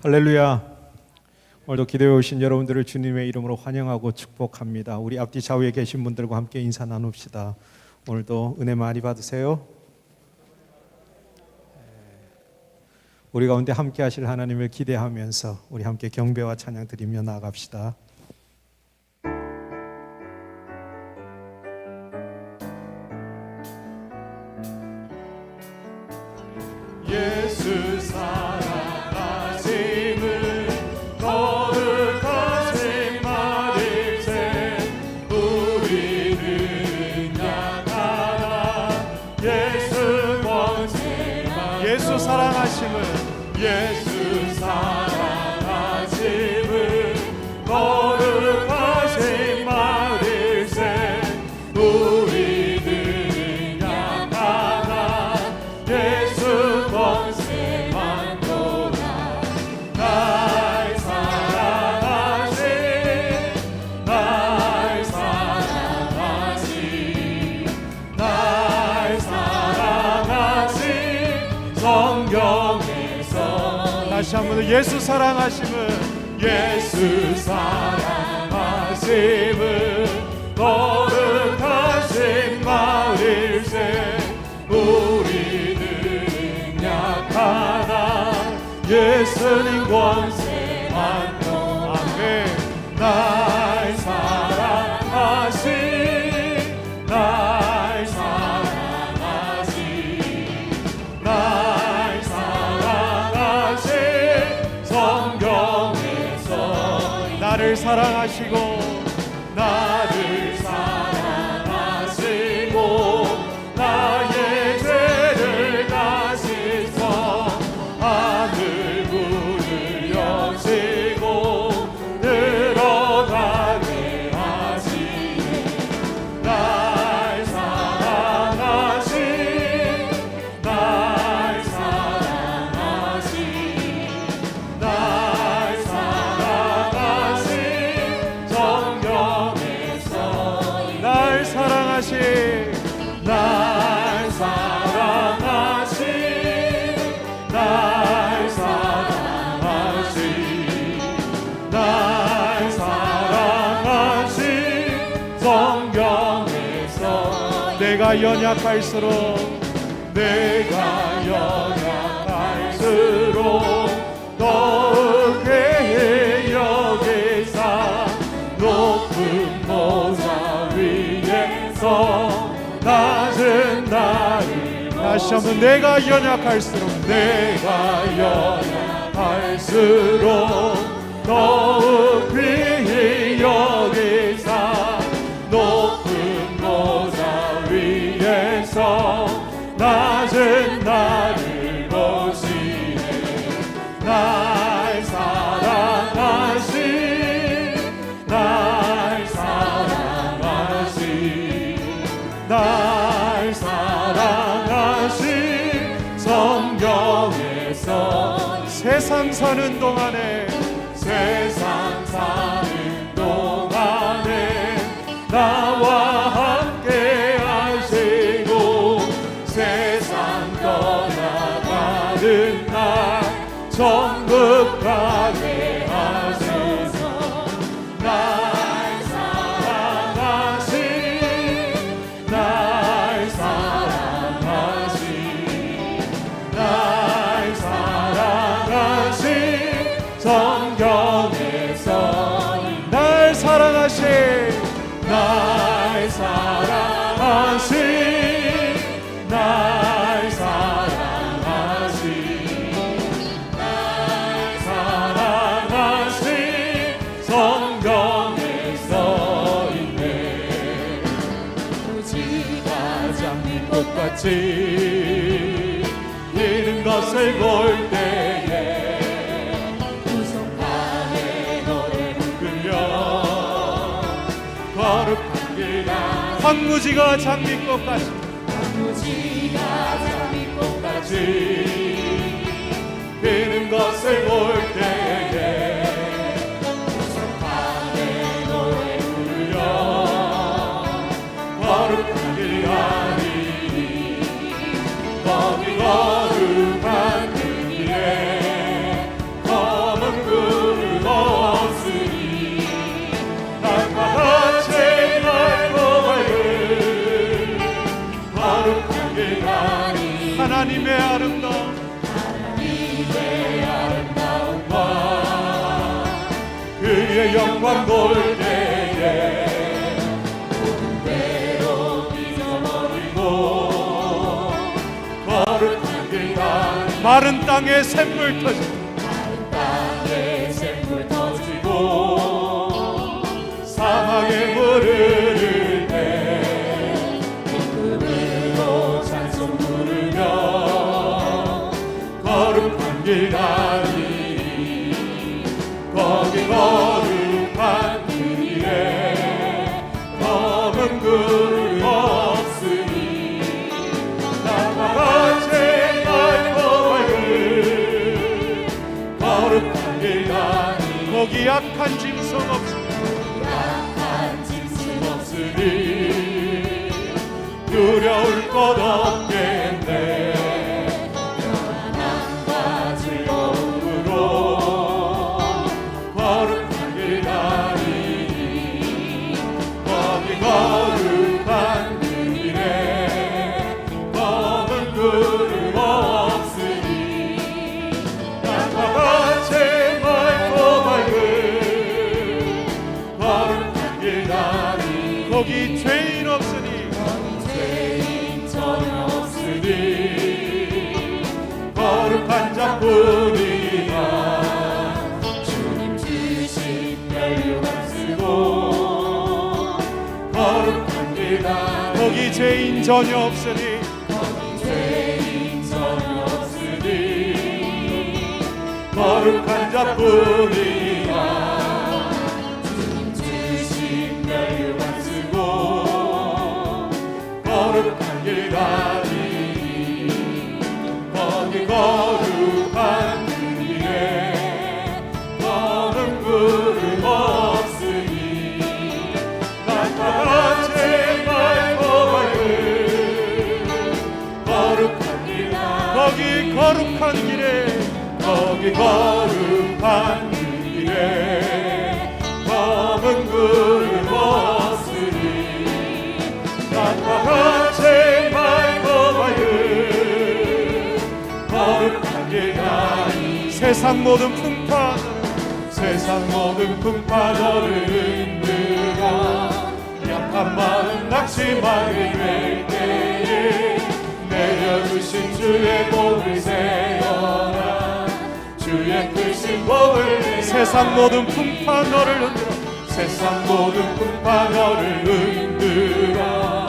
할렐루야. 오늘도 기도해 오신 여러분들을 주님의 이름으로 환영하고 축복합니다. 우리 앞뒤 좌우에 계신 분들과 함께 인사 나눕시다. 오늘도 은혜 많이 받으세요. 우리 가운데 함께 하실 하나님을 기대하면서 우리 함께 경배와 찬양 드리며 나아갑시다. 예수 사랑하심을 거룩하신 말일세 우리는 약하나 예수 권세만 예수 사랑하심을 거룩하신 말일세 우리는 약하나 예수 권세만 도나 날 사랑하신 성경에서 다시 한번 예수 사랑하심을 거룩하신 말일세 우리는 약하나 예수님 권세만 도 아멘. 날 사랑하신 성경에서 나를 사랑하시고 나의 죄를 다시서 하늘 문을 여시고 들어가게 하시네. 날 사랑하신 성경에서 날 사랑하신 성경에서 내가 연약할수록 더욱 괴해 여기사 높은 보좌 위에서 낮은 나를 다시 한번 내가 연약할수록 더욱 귀히 여기사 높은 보좌 위에서 낮은 나를 보시네. 날 사랑하신 성경에서 세상 사는 동안에 나와 함께 하시고 세상 떠나가는 날 천국 가게 하소서. 날 사랑하신 성경에서 날 사랑하신 성경에서 있네. 무지가 장미꽃같이 피는 것을 볼 때에 우성가에 너를 부르며 거룩한 길 황무지가 장미꽃같이 피는 것을 볼 때에 우성가에 너를 부르며 거룩한 길 가리니 거기 거룩한 그 길에 하나님의 아름다움 그의 영광 볼 때에 모든 대로 잊어버리고 거룩한 길 가는 마른 땅에 샘물 터지고 땅에 샘물 터지고 사막에 물을 흐를 때 기쁨으로 찬송 부르며 거룩한 길 가니 거기 거룩한 길에 검은 굴 없으니 나와 같이 맑고 밝은 거룩한 길 가니 거기 약한 짐승 없으니 약한 짐승 없으니 두려울 것 없겠네 평안함과 즐거움으로 거룩한 길 가니 거기 거룩한 길에 검은 구름 없으니 땅과 같이 맑고 밝은 거룩한 길 가니 거기 죄인 없으니 죄인 전혀 없으니 거룩한 자뿐이라 주님 주신 멸류관 쓰고 거룩한 길 가니 거기 죄인 전혀 없으니 죄인 전혀 없으니 거룩한 자뿐이라 주님 주신 멸류관 쓰고 거룩한 길 가니 거기 거룩한 길에 검은 구름 없으니 낮과 같이 맑고 밝은 거룩한 길 거기 거룩한 길에 거기 거룩한 길에 검은 구름 없으니 낮과 같이 맑고 밝은 거룩한 길 가니 세상 모든 풍파 세상 모든 풍파 너를 흔들어 약한 마음 낙심하게 될 때에 내려주신 주의 복을 세어라 주의 크신 복을 내가 세상 모든 풍파 너를 흔들어 세상 모든 풍파 너를 흔들어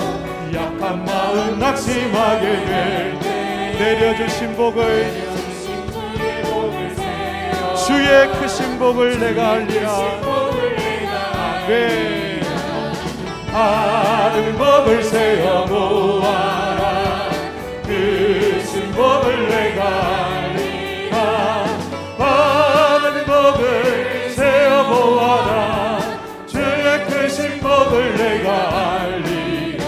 약한 마음 낙심하게 될 때에 내려주신 복을 내려주신 주의 복을 세어라 주의 크신 복을 내가 알리라 복을 내가 네. 받은 법을 세어 모아라 크신 법을 내가 알리라 받은 법을 세어 모아라 주의 크신 법을 내가 알리라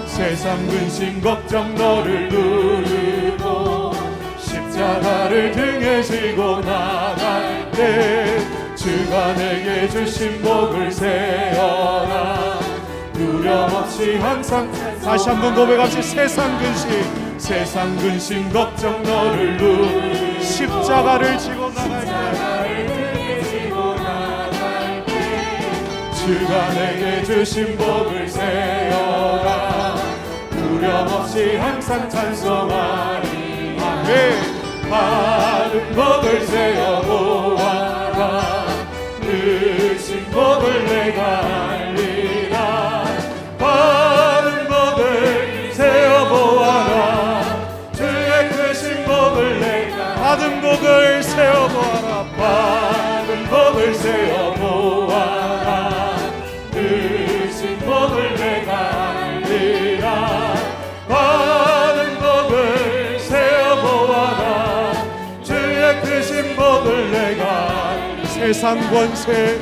세상 근심 걱정 너를 누르고 십자가를 등에 지고 나갈 때 주가 내게 주신 복을 세어라 두려움없이 항상 다시 한번 고백합시다. 세상 근심 걱정 너를 누르고 십자가를 지고 나갈 때 십자가를 등에 지고 나갈 때 주가 내게 주신 복을 세어라 두려움없이 항상 찬송하리 아멘 받은 복을 세어 모아라 크신 복을 내가 알리라 받은 복을 세어 모아라 주의 크신 복을 내가 받은 복을 세어 보아라 받은 복을 세어 모아라 크신 복을 내가 알리라 받은 복을 세어 모아라 주의 크신 복을 내가 알리라 세상 권세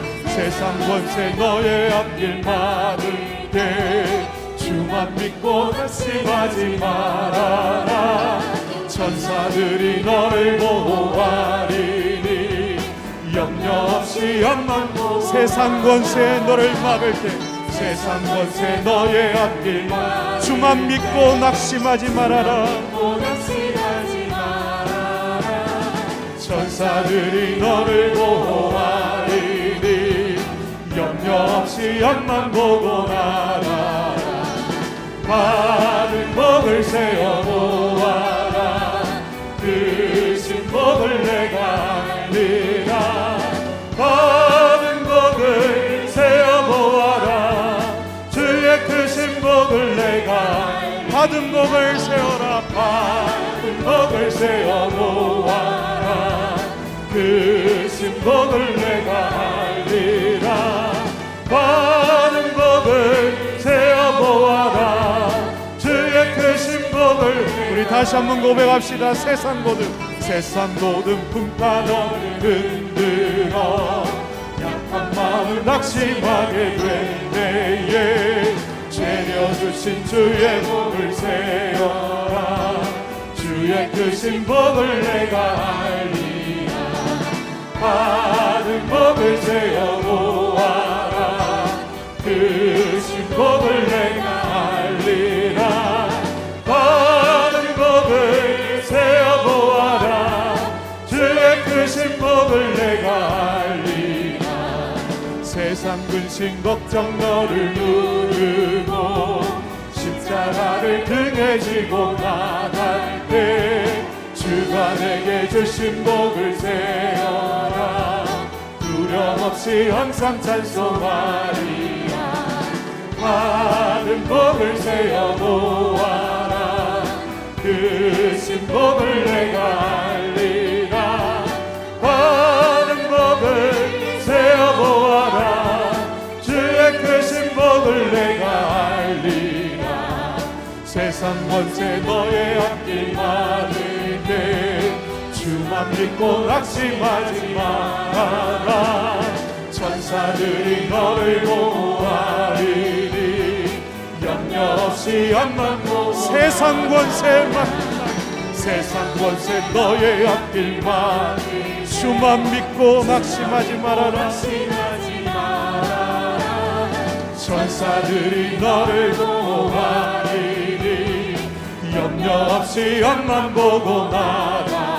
너의 앞길 막을 때 주만 믿고 낙심하지 말아라 천사들이 너를 보호하리니 염려 없이 앞만 보아 세상 권세 너를 막을 때 세상 권세 너의 앞길 주만 믿고 낙심하지 말아라 막고 낙심 천사들이 너를 보호하리니 염려 없이 앞만 보고 나가라. 받은 복을 세어 보아라. 크신 복을 내가 알리라. 받은 복을 세어 보아라. 주의 크신 복을 내가 받은 복을 세워라. 받은 복을 세어 보아라. 크신 복을 내가 알리라. 받은 복을 세어 보아라. 주의 크신 복을. 우리 다시 한번 고백합시다. 세상 모든 품파 너를 흔들어 약한 마음 낙심하게 될 때에 채려주신 주의 복을 세어라. 주의 크신 복을 내가 알리라. 받은 복을 세어 보아라. 크신 복을 내가 알리라. 받은 복을 세어 보아라. 주의 크신 복을 내가 알리라. 세상 근심 걱정 너를 누르고 십자가를 등에 지고 나갈 때 주가 내게 주신 복을 세어라. 두려움 없이 항상 찬송하리라. 받은 복을 세어 보아라. 크신 복을 내가 알리라. 받은 복을 세어 보아라. 주의 크신 복을 내가 알리라. 세상 권세 너의 앞길 많을 때 주만 믿고 낙심하지 마라. 천사들이 너를 보호하리니 염려 없이 앞만 보고 세상 권세만 세상 권세 너의 앞길만 주만 믿고 낙심하지 말아라. 천사들이 너를 보호하리니 염려 없이 앞만 보고 나가라.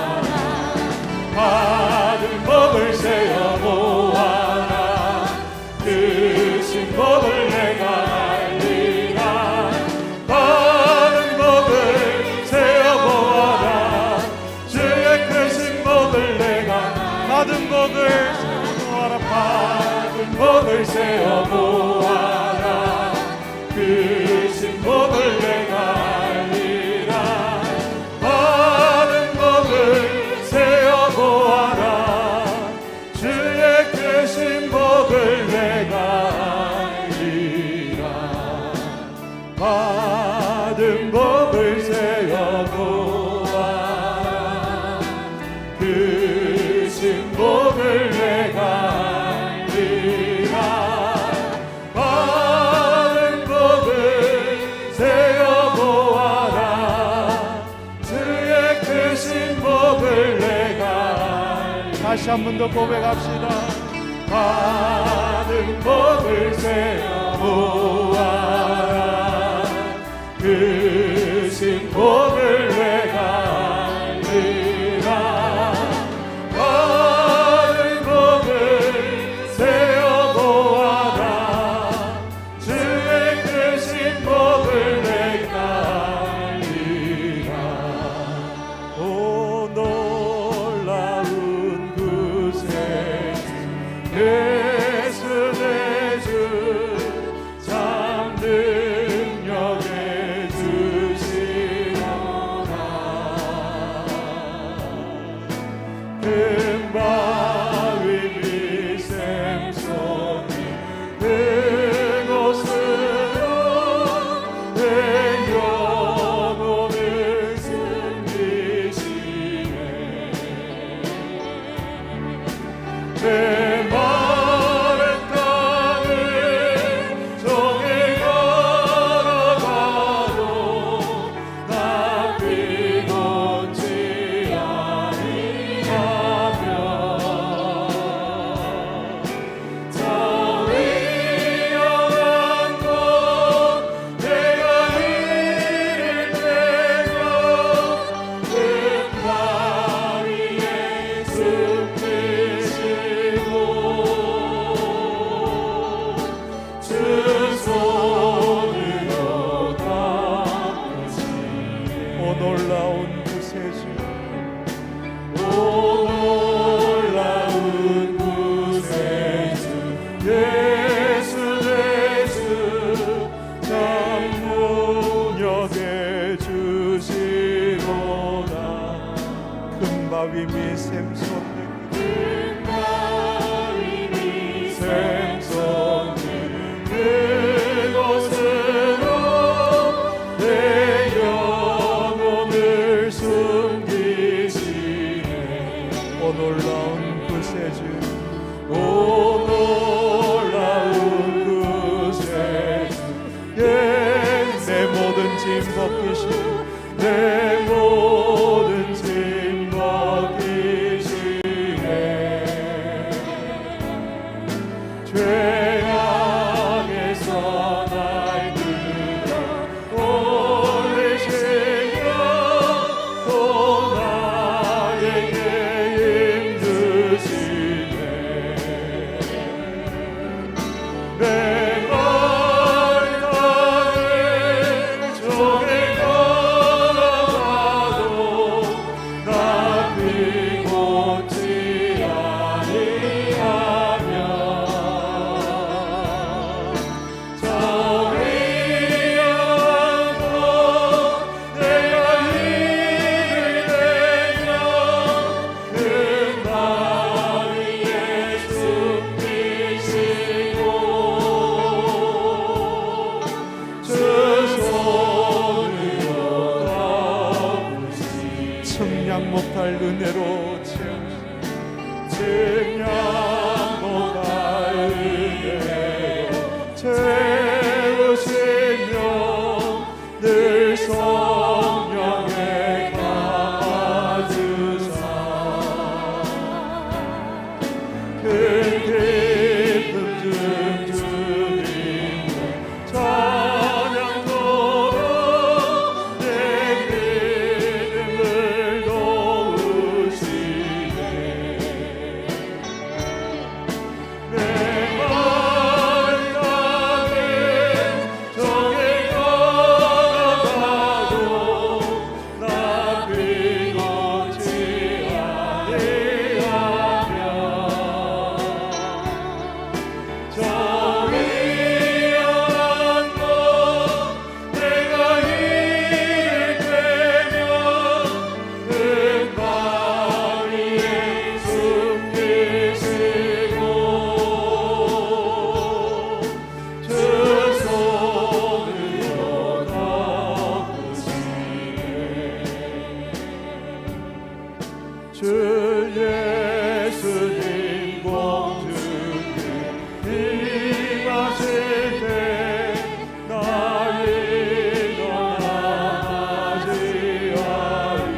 받은 복을 세어 보아라. 크신 복을 내가 알리라. 받은 복을 세어 보아라. 주의 크신 복을 내가 받은 복을 세워라. 받은 복을 세어 보아라. 크신 복을 내가 알리라. 받은 복을 세어 보아라. 주의 크신 복을 내가 알리라. 받은 복을 세어 보아라. 크신 복을 내가 알리라. 받은 복을 세어 보아라. 주의 크신 복을 내가 다시 한 번 더 고백합시다. 받은 복을 세어 보아라. 크신 복을 내가 알리라. 받은 복을 세어 보아라. 주의 크신 복을 내가 알리라. 오 놀라운 구세 예수 내 주 참 능력의 주시오. 바위 및 샘솟는 샘솟는 그곳으로 내 영혼을 숨기시네. 오 놀라운 구세주 오 놀라운 구세주 예, 내 모든 짐 벗기시고 내 모든 짐 벗기시네. 죄악에서 날 들어 올리시며 또 나에게 힘주시네. 내 말 땅을 종일 걸어가도 나 비고치 아니하며 저리 않고 내가 힘을 내며 그 바위에 숨기시고 주 손으로 덮으시 측량 못할 은혜로 채우시 증량 못할 은혜로 채우시며 늘 성령에 감아주사 큰 기쁨 중 주님을 찬양토록 내 믿음을 도우시네. 내 말 땅에 종일 걸어가도 나 비고치 아니하며 저리 않고 내가 힘을 빼며 그 바위에 숨기시고 주 손으로 덮으시네. 주 예수님 공주님 임하실 때 나의 떠나지 아니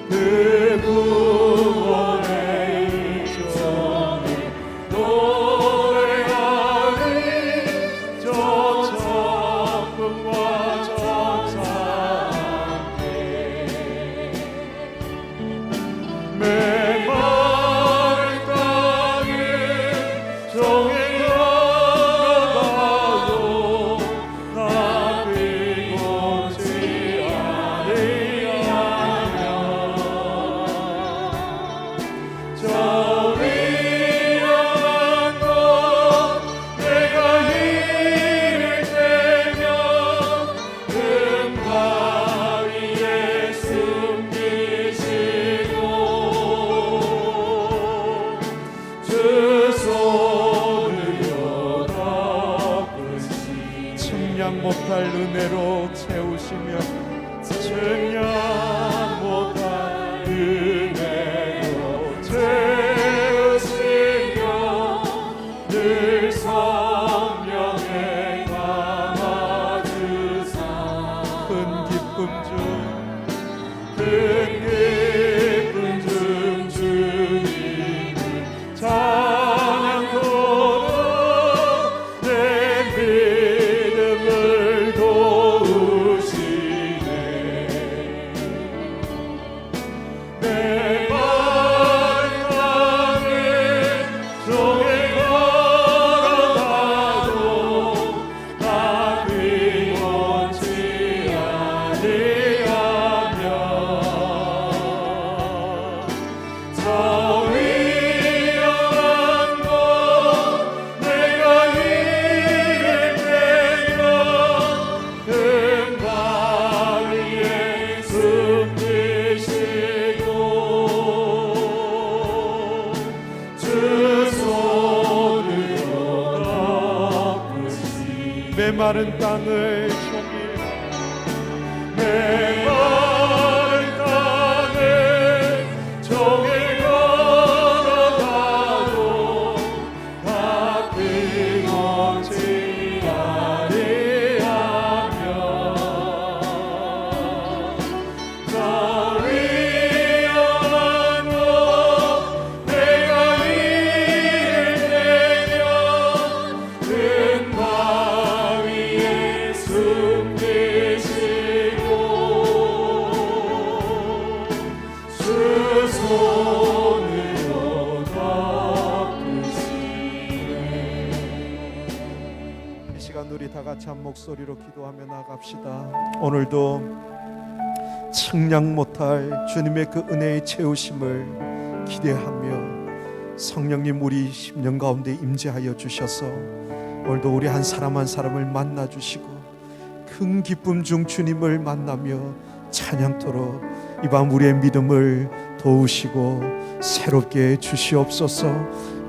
그 구원의 은총을 노래하리 저 천국과 천사 함께 메마른 땅에 종일 걸어가도 나 비고치 아니하며 저리 않고 내가 힘을 빼며 금 바위에 숨기시고 주 손으로 덮으시 측량 못할 은혜로 채우시며 증량 못할 은혜로 채우시며 늘 성령에 감아주사 큰 기쁨 중 큰 기쁨 중 주님을 찬양토록 내 믿음을 도우시네. 내 말 땅에 종일 걸어가도 나 비고치 아니하며 메마른 땅을 종일 메마른 땅을 종일 걸어가도 가끔없지 아니하며 저 위험한 곳 내가 이를 내면 큰 바위에 숨기시고 주 손으로 덮으시네. 이 시간 우리 다 같이 한 목소리로 기도하며 나갑시다. 오늘도 측량 못할 주님의 그 은혜의 채우심을 기대하며 성령님 우리 심령 가운데 임재하여 주셔서 오늘도 우리 한 사람 한 사람을 만나 주시고 큰 기쁨 중 주님을 만나며 찬양토록 이 밤 우리의 믿음을 도우시고 새롭게 주시옵소서.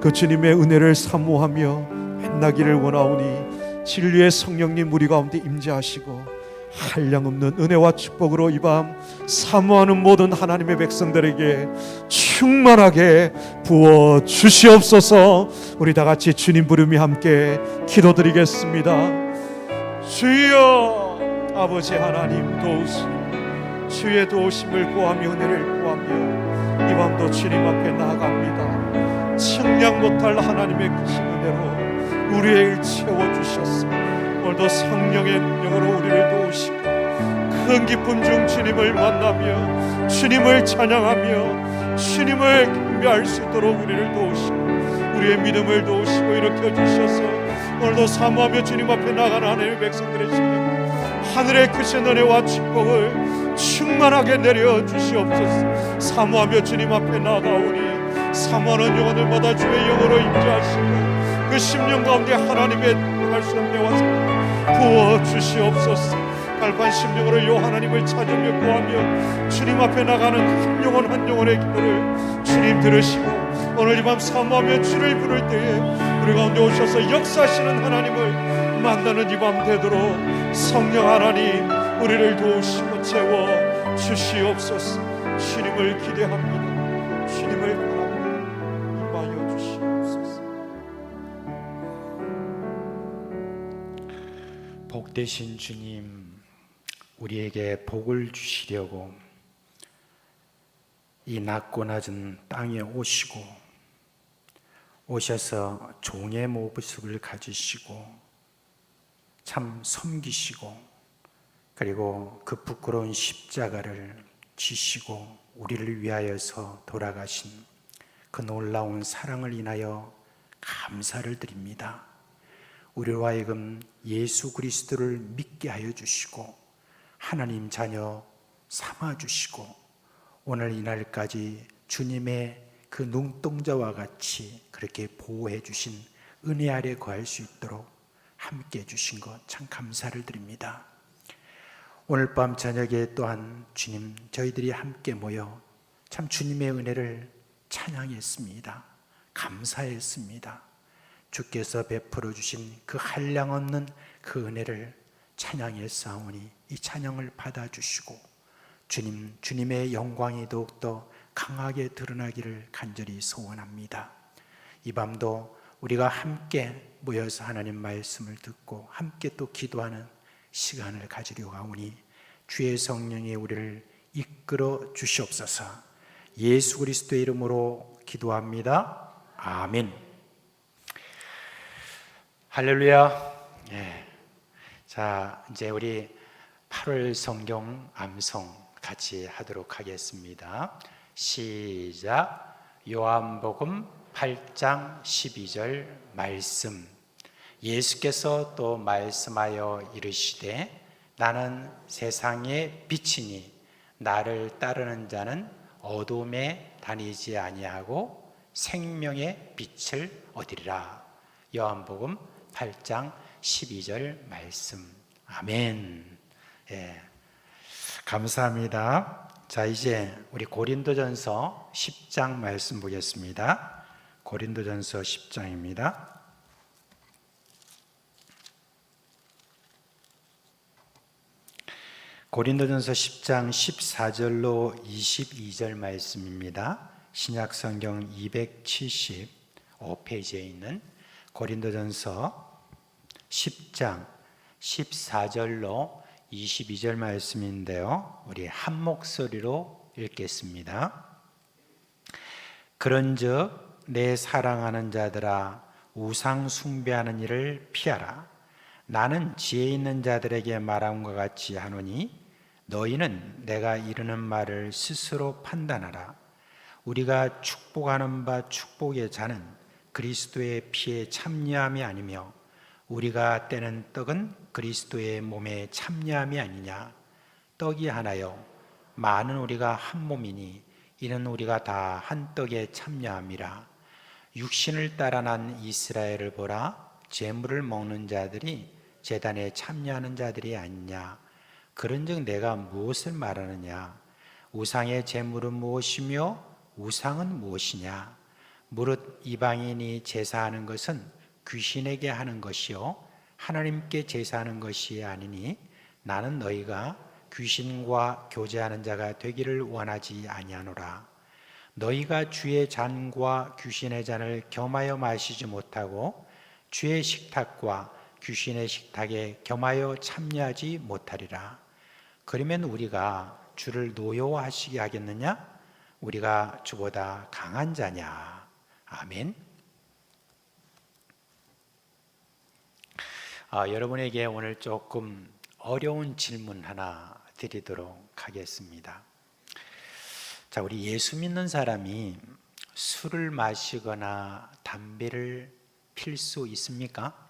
그 주님의 은혜를 사모하며 만나기를 원하오니 진리의 성령님 우리 가운데 임재하시고 한량없는 은혜와 축복으로 이 밤 사모하는 모든 하나님의 백성들에게 충만하게 부어 주시옵소서. 우리 다 같이 주님 부름이 함께 기도드리겠습니다. 주여 아버지 하나님 도우시고 주의 도우심을 구하며 은혜를 구하며 이 밤도 주님 앞에 나아갑니다. 측량 못할 하나님의 크신 은혜로 우리의 일 채워주셨어. 오늘도 성령의 능력으로 우리를 도우시고 큰 기쁨 중 주님을 만나며 주님을 찬양하며 주님을 경배할 수 있도록 우리를 도우시고 우리의 믿음을 도우시고 일으켜 주셔서 오늘도 사모하며 주님 앞에 나가는 하나님의 백성들의 심령 하늘의 크신 은혜와 축복을 충만하게 내려 주시옵소서. 사모하며 주님 앞에 나가오니 사모하는 영혼을 마다 주의 영으로 임재하시고 그 심령 가운데 하나님의 할 수 없는 대화 부어 주시옵소서. 갈판 심령으로 요 하나님을 찾으며 구하며 주님 앞에 나가는 한 영혼 한 영혼의 기도를 주님 들으시고 오늘 이 밤 사모하며 주를 부를 때에 우리 가운데 오셔서 역사하시는 하나님을 만나는 이 밤 되도록 성령 하나님 우리를 도우시고 채워 주시옵소서. 주님을 기대합니다. 주님을 바랍니다. 임하여 주시옵소서. 복되신 주님, 우리에게 복을 주시려고 이 낮고 낮은 땅에 오셔서 종의 모습을 가지시고 참 섬기시고 그리고 그 부끄러운 십자가를 지시고 우리를 위하여서 돌아가신 그 놀라운 사랑을 인하여 감사를 드립니다. 우리로 하여금 예수 그리스도를 믿게 하여 주시고 하나님 자녀 삼아 주시고 오늘 이날까지 주님의 그 눈동자와 같이 그렇게 보호해 주신 은혜 아래 거할 수 있도록 함께 해 주신 것 참 감사를 드립니다. 오늘 밤 저녁에 또한 주님 저희들이 함께 모여 참 주님의 은혜를 찬양했습니다. 감사했습니다. 주께서 베풀어 주신 그 한량없는 그 은혜를 찬양했사오니 이 찬양을 받아주시고 주님의 영광이 더욱더 강하게 드러나기를 간절히 소원합니다. 이 밤도 우리가 함께 모여서 하나님 말씀을 듣고 함께 또 기도하는 시간을 가지려고 하오니 주의 성령이 우리를 이끌어 주시옵소서. 예수 그리스도의 이름으로 기도합니다. 아멘. 할렐루야. 예. 자, 이제 우리 8월 성경 암송 같이 하도록 하겠습니다. 시작. 요한복음 8장 12절 말씀. 예수께서 또 말씀하여 이르시되 나는 세상의 빛이니 나를 따르는 자는 어둠에 다니지 아니하고 생명의 빛을 얻으리라. 요한복음 8장 12절 말씀. 아멘. 예. 감사합니다. 자, 이제 우리 고린도전서 10장 말씀 보겠습니다. 고린도전서 10장입니다. 고린도전서 10장 14절로 22절 말씀입니다. 신약성경 275페이지에 있는 고린도전서 10장 14절로 22절 말씀인데요. 우리 한 목소리로 읽겠습니다. 그런즉 내 사랑하는 자들아 우상 숭배하는 일을 피하라. 나는 지혜 있는 자들에게 말함과 같이 하노니 너희는 내가 이르는 말을 스스로 판단하라. 우리가 축복하는 바 축복의 자는 그리스도의 피에 참여함이 아니며 우리가 떼는 떡은 그리스도의 몸에 참여함이 아니냐. 떡이 하나요 많은 우리가 한 몸이니 이는 우리가 다 한 떡에 참여함이라. 육신을 따라 난 이스라엘을 보라. 제물을 먹는 자들이 제단에 참여하는 자들이 아니냐. 그런즉 내가 무엇을 말하느냐. 우상의 제물은 무엇이며 우상은 무엇이냐. 무릇 이방인이 제사하는 것은 귀신에게 하는 것이요 하나님께 제사하는 것이 아니니 나는 너희가 귀신과 교제하는 자가 되기를 원하지 아니하노라. 너희가 주의 잔과 귀신의 잔을 겸하여 마시지 못하고 주의 식탁과 귀신의 식탁에 겸하여 참여하지 못하리라. 그러면 우리가 주를 노여워하시게 하겠느냐? 우리가 주보다 강한 자냐? 아멘. 여러분에게 오늘 조금 어려운 질문 하나 드리도록 하겠습니다. 자, 우리 예수 믿는 사람이 술을 마시거나 담배를 필 수 있습니까?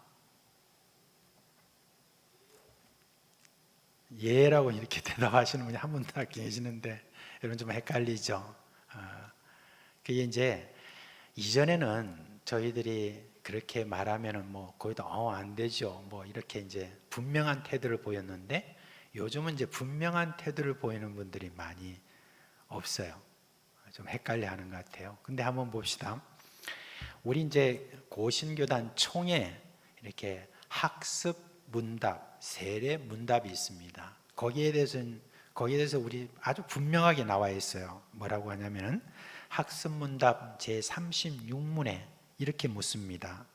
예라고 이렇게 대답하시는 분이 한 분 다 계시는데 여러분 좀 헷갈리죠? 그게 이제 이전에는 저희들이 그렇게 말하면은 뭐 거기다 안 되죠. 뭐 이렇게 이제 분명한 태도를 보였는데 요즘은 이제 분명한 태도를 보이는 분들이 많이 없어요. 좀 헷갈려 하는 것 같아요. 근데 한번 봅시다. 우리 이제 고신교단 총에 이렇게 학습 문답, 세례 문답이 있습니다. 거기에 대해서 우리 아주 분명하게 나와 있어요. 뭐라고 하냐면은 학습 문답 제 36문에 이렇게 묻습니다.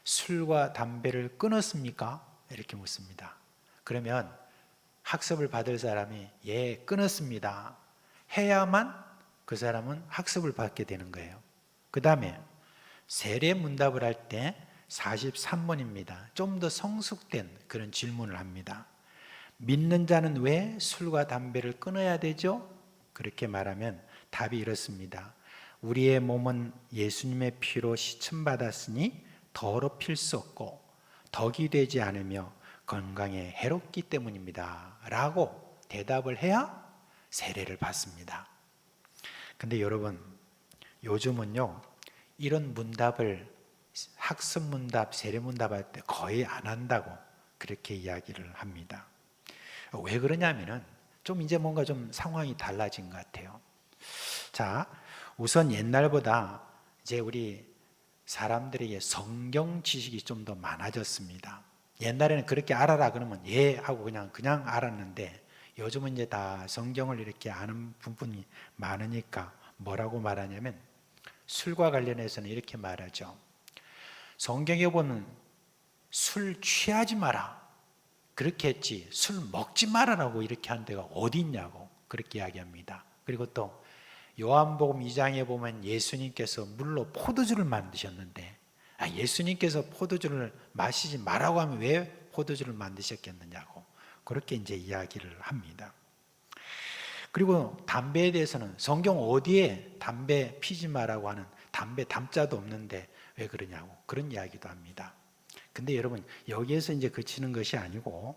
술과 담배를 끊었습니까? 이렇게 묻습니다. 그러면 학습을 받을 사람이 예, 끊었습니다. 해야만 그 사람은 학습을 받게 되는 거예요. 그 다음에 세례 문답을 할 때 43번입니다. 좀 더 성숙된 그런 질문을 합니다. 믿는 자는 왜 술과 담배를 끊어야 되죠? 그렇게 말하면 답이 이렇습니다. 우리의 몸은 예수님의 피로 씻음받았으니 더럽힐 수 없고 덕이 되지 않으며 건강에 해롭기 때문입니다. 라고 대답을 해야 세례를 받습니다. 근데 여러분, 요즘은요, 이런 문답을 학습 문답, 세례 문답 할 때 거의 안 한다고 그렇게 이야기를 합니다. 왜 그러냐면은 좀 이제 뭔가 좀 상황이 달라진 것 같아요. 자, 우선 옛날보다 이제 우리 사람들에게 성경 지식이 좀 더 많아졌습니다. 옛날에는 그렇게 알아라 그러면 예 하고 그냥 알았는데 요즘은 이제 다 성경을 이렇게 아는 분이 많으니까 뭐라고 말하냐면 술과 관련해서는 이렇게 말하죠. 성경에 보면 술 취하지 마라 그렇게 했지 술 먹지 말아라고 이렇게 한 데가 어디 있냐고 그렇게 이야기합니다. 그리고 또 요한복음 2장에 보면 예수님께서 물로 포도주를 만드셨는데 예수님께서 포도주를 마시지 말라고 하면 왜 포도주를 만드셨겠느냐고 그렇게 이제 이야기를 합니다. 그리고 담배에 대해서는 성경 어디에 담배 피지 마라고 하는 담배 담자도 없는데 왜 그러냐고 그런 이야기도 합니다. 근데 여러분 여기에서 이제 그치는 것이 아니고